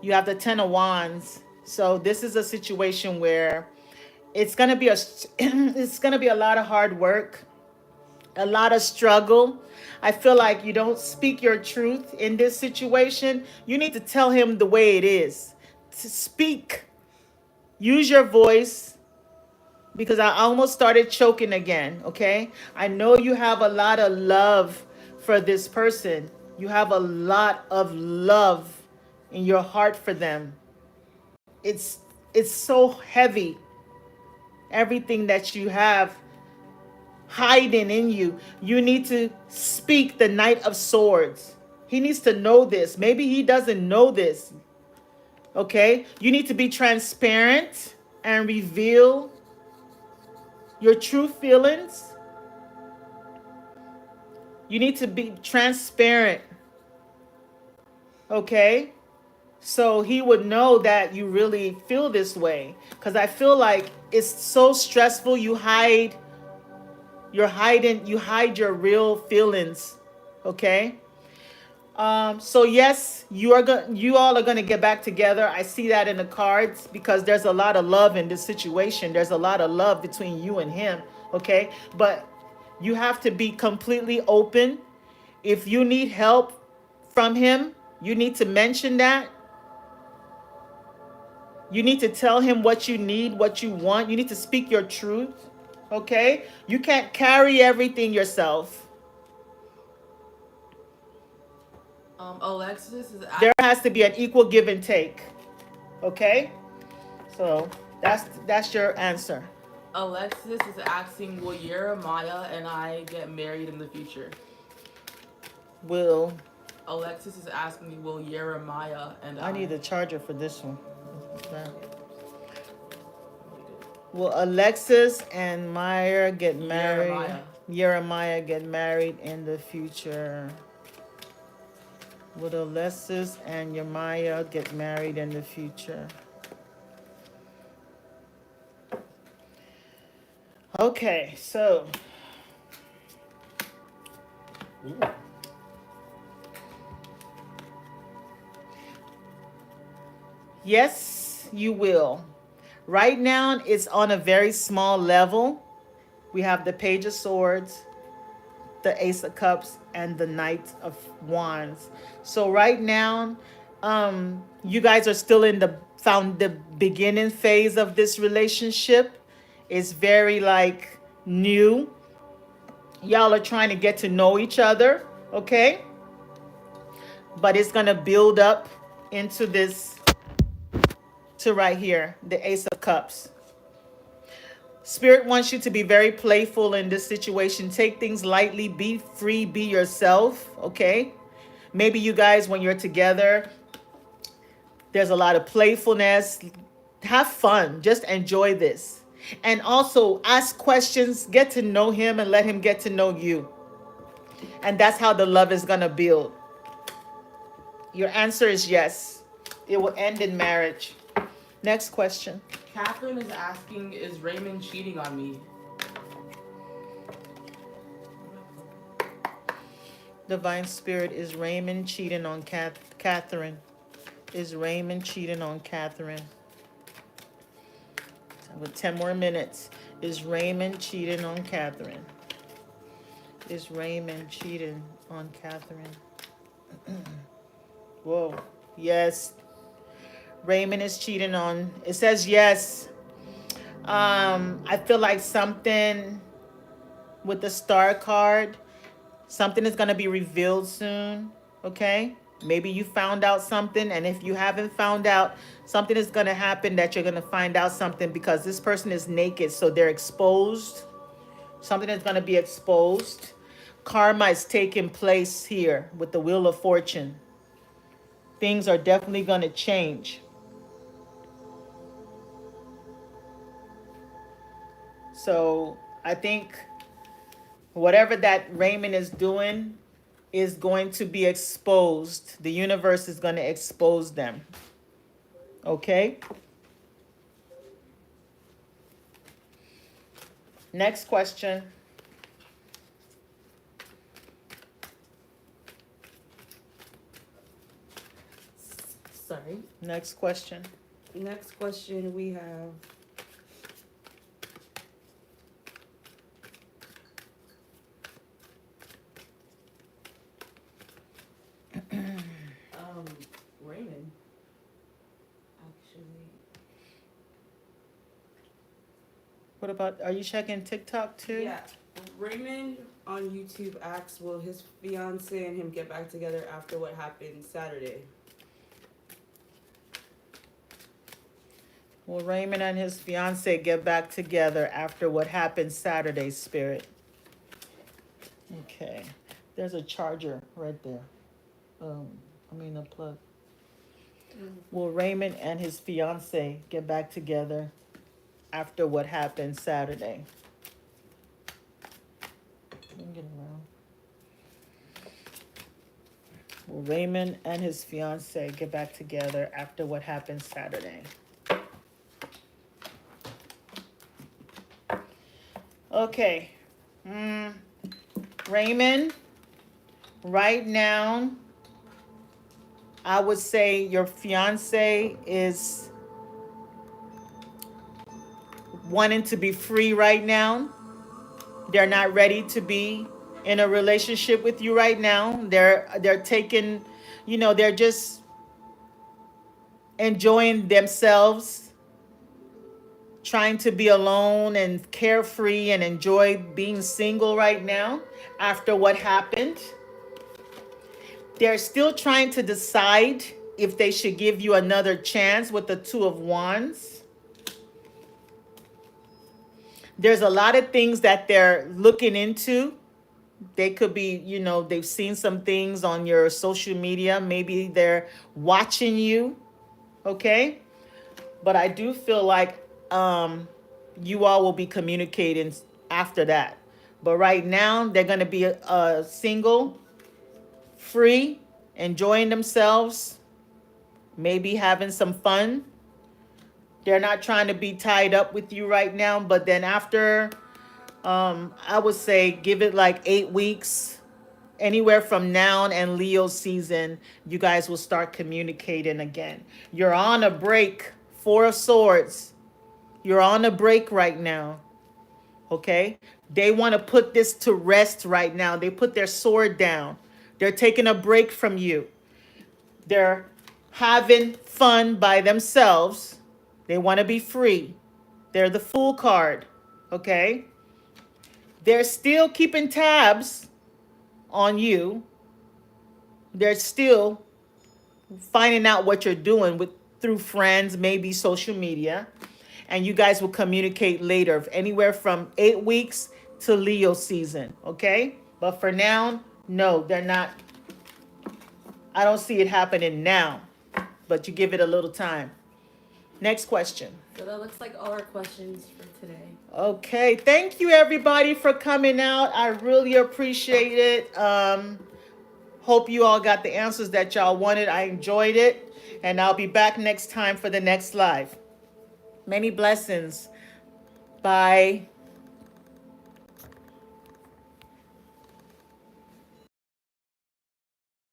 You have the Ten of Wands. So this is a situation where it's gonna be a lot of hard work, a lot of struggle. I feel like you don't speak your truth in this situation. You need to tell him the way it is. To speak. Use your voice. Because I almost started choking again, okay? I know you have a lot of love for this person. You have a lot of love in your heart for them. It's so heavy. Everything that you have hiding in you. You need to speak the Knight of Swords. He needs to know this. Maybe he doesn't know this. Okay? You need to be transparent and reveal your true feelings. You need to be transparent. Okay? So he would know that you really feel this way. Because I feel like it's so stressful. You hide your real feelings Okay. So yes, you all are gonna get back together. I see that in the cards because there's a lot of love in this situation. There's a lot of love between you and him. Okay. But you have to be completely open. If you need help from him, you need to mention that. You need to tell him what you need, what you want. You need to speak your truth. Okay? You can't carry everything yourself. Alexis is There has to be an equal give and take. Okay? So that's your answer. Alexis is asking, will Jeremiah and I get married in the future? Will Alexis is asking me, will Jeremiah and I... I need a charger for this one. Will Alexis and Meyer get married? Jeremiah get married in the future. Will Alexis and Jeremiah get married in the future? Okay, so yes, you will. Right now, it's on a very small level. We have the Page of Swords, the Ace of Cups, and the Knight of Wands. So right now, you guys are still in the beginning phase of this relationship. It's very like new. Y'all are trying to get to know each other, okay? But it's gonna build up into this to right here, the Ace of Cups. Spirit wants you to be very playful in this situation. Take things lightly, be free, be yourself, okay? Maybe you guys, when you're together, there's a lot of playfulness. Have fun, just enjoy this. And also ask questions, get to know him and let him get to know you. And that's how the love is gonna build. Your answer is yes. It will end in marriage. Next question. Catherine is asking, is Raymond cheating on me? Divine Spirit, is Raymond cheating on Catherine? Is Raymond cheating on Catherine? With 10 more minutes. Is Raymond cheating on Catherine? Is Raymond cheating on Catherine? Whoa. Yes. Raymond is cheating on. It says yes. I feel like something with the star card, something is going to be revealed soon. Okay? Maybe you found out something, and if you haven't found out, something is going to happen that you're going to find out something because this person is naked, so they're exposed. Something is going to be exposed. Karma is taking place here with the Wheel of Fortune. Things are definitely going to change. So I think whatever that Raymond is doing is going to be exposed. The universe is going to expose them. Okay? Next question. Sorry. Next question. Next question we have. Raymond. Actually. What about, are you checking TikTok too? Yeah. Raymond on YouTube asks, will his fiance and him get back together after what happened Saturday? Will Raymond and his fiance get back together after what happened Saturday, Spirit? Okay. There's a charger right there. A plug. Will Raymond and his fiance get back together after what happened Saturday? Get around. Will Raymond and his fiance get back together after what happened Saturday? Okay. Raymond, right now, I would say your fiance is wanting to be free right now. They're not ready to be in a relationship with you right now. They're taking, they're just enjoying themselves, trying to be alone and carefree and enjoy being single right now after what happened. They're still trying to decide if they should give you another chance with the Two of Wands. There's a lot of things that they're looking into. They could be, they've seen some things on your social media. Maybe they're watching you, okay? But I do feel like you all will be communicating after that. But right now, they're going to be single, free, enjoying themselves, maybe having some fun. They're not trying to be tied up with you right now. But then after, I would say give it like 8 weeks. Anywhere from now and Leo season, you guys will start communicating again. You're on a break. Four of Swords. You're on a break right now. Okay? They want to put this to rest right now. They put their sword down. They're taking a break from you. They're having fun by themselves. They want to be free. They're the Fool card. Okay? They're still keeping tabs on you. They're still finding out what you're doing through friends, maybe social media. And you guys will communicate later, anywhere from 8 weeks to Leo season, okay? But for now, no, they're not. I don't see it happening now, but you give it a little time. Next question. So that looks like all our questions for today. Okay, thank you everybody for coming out. I really appreciate it. Hope you all got the answers that y'all wanted. I enjoyed it. And I'll be back next time for the next live. Many blessings. Bye.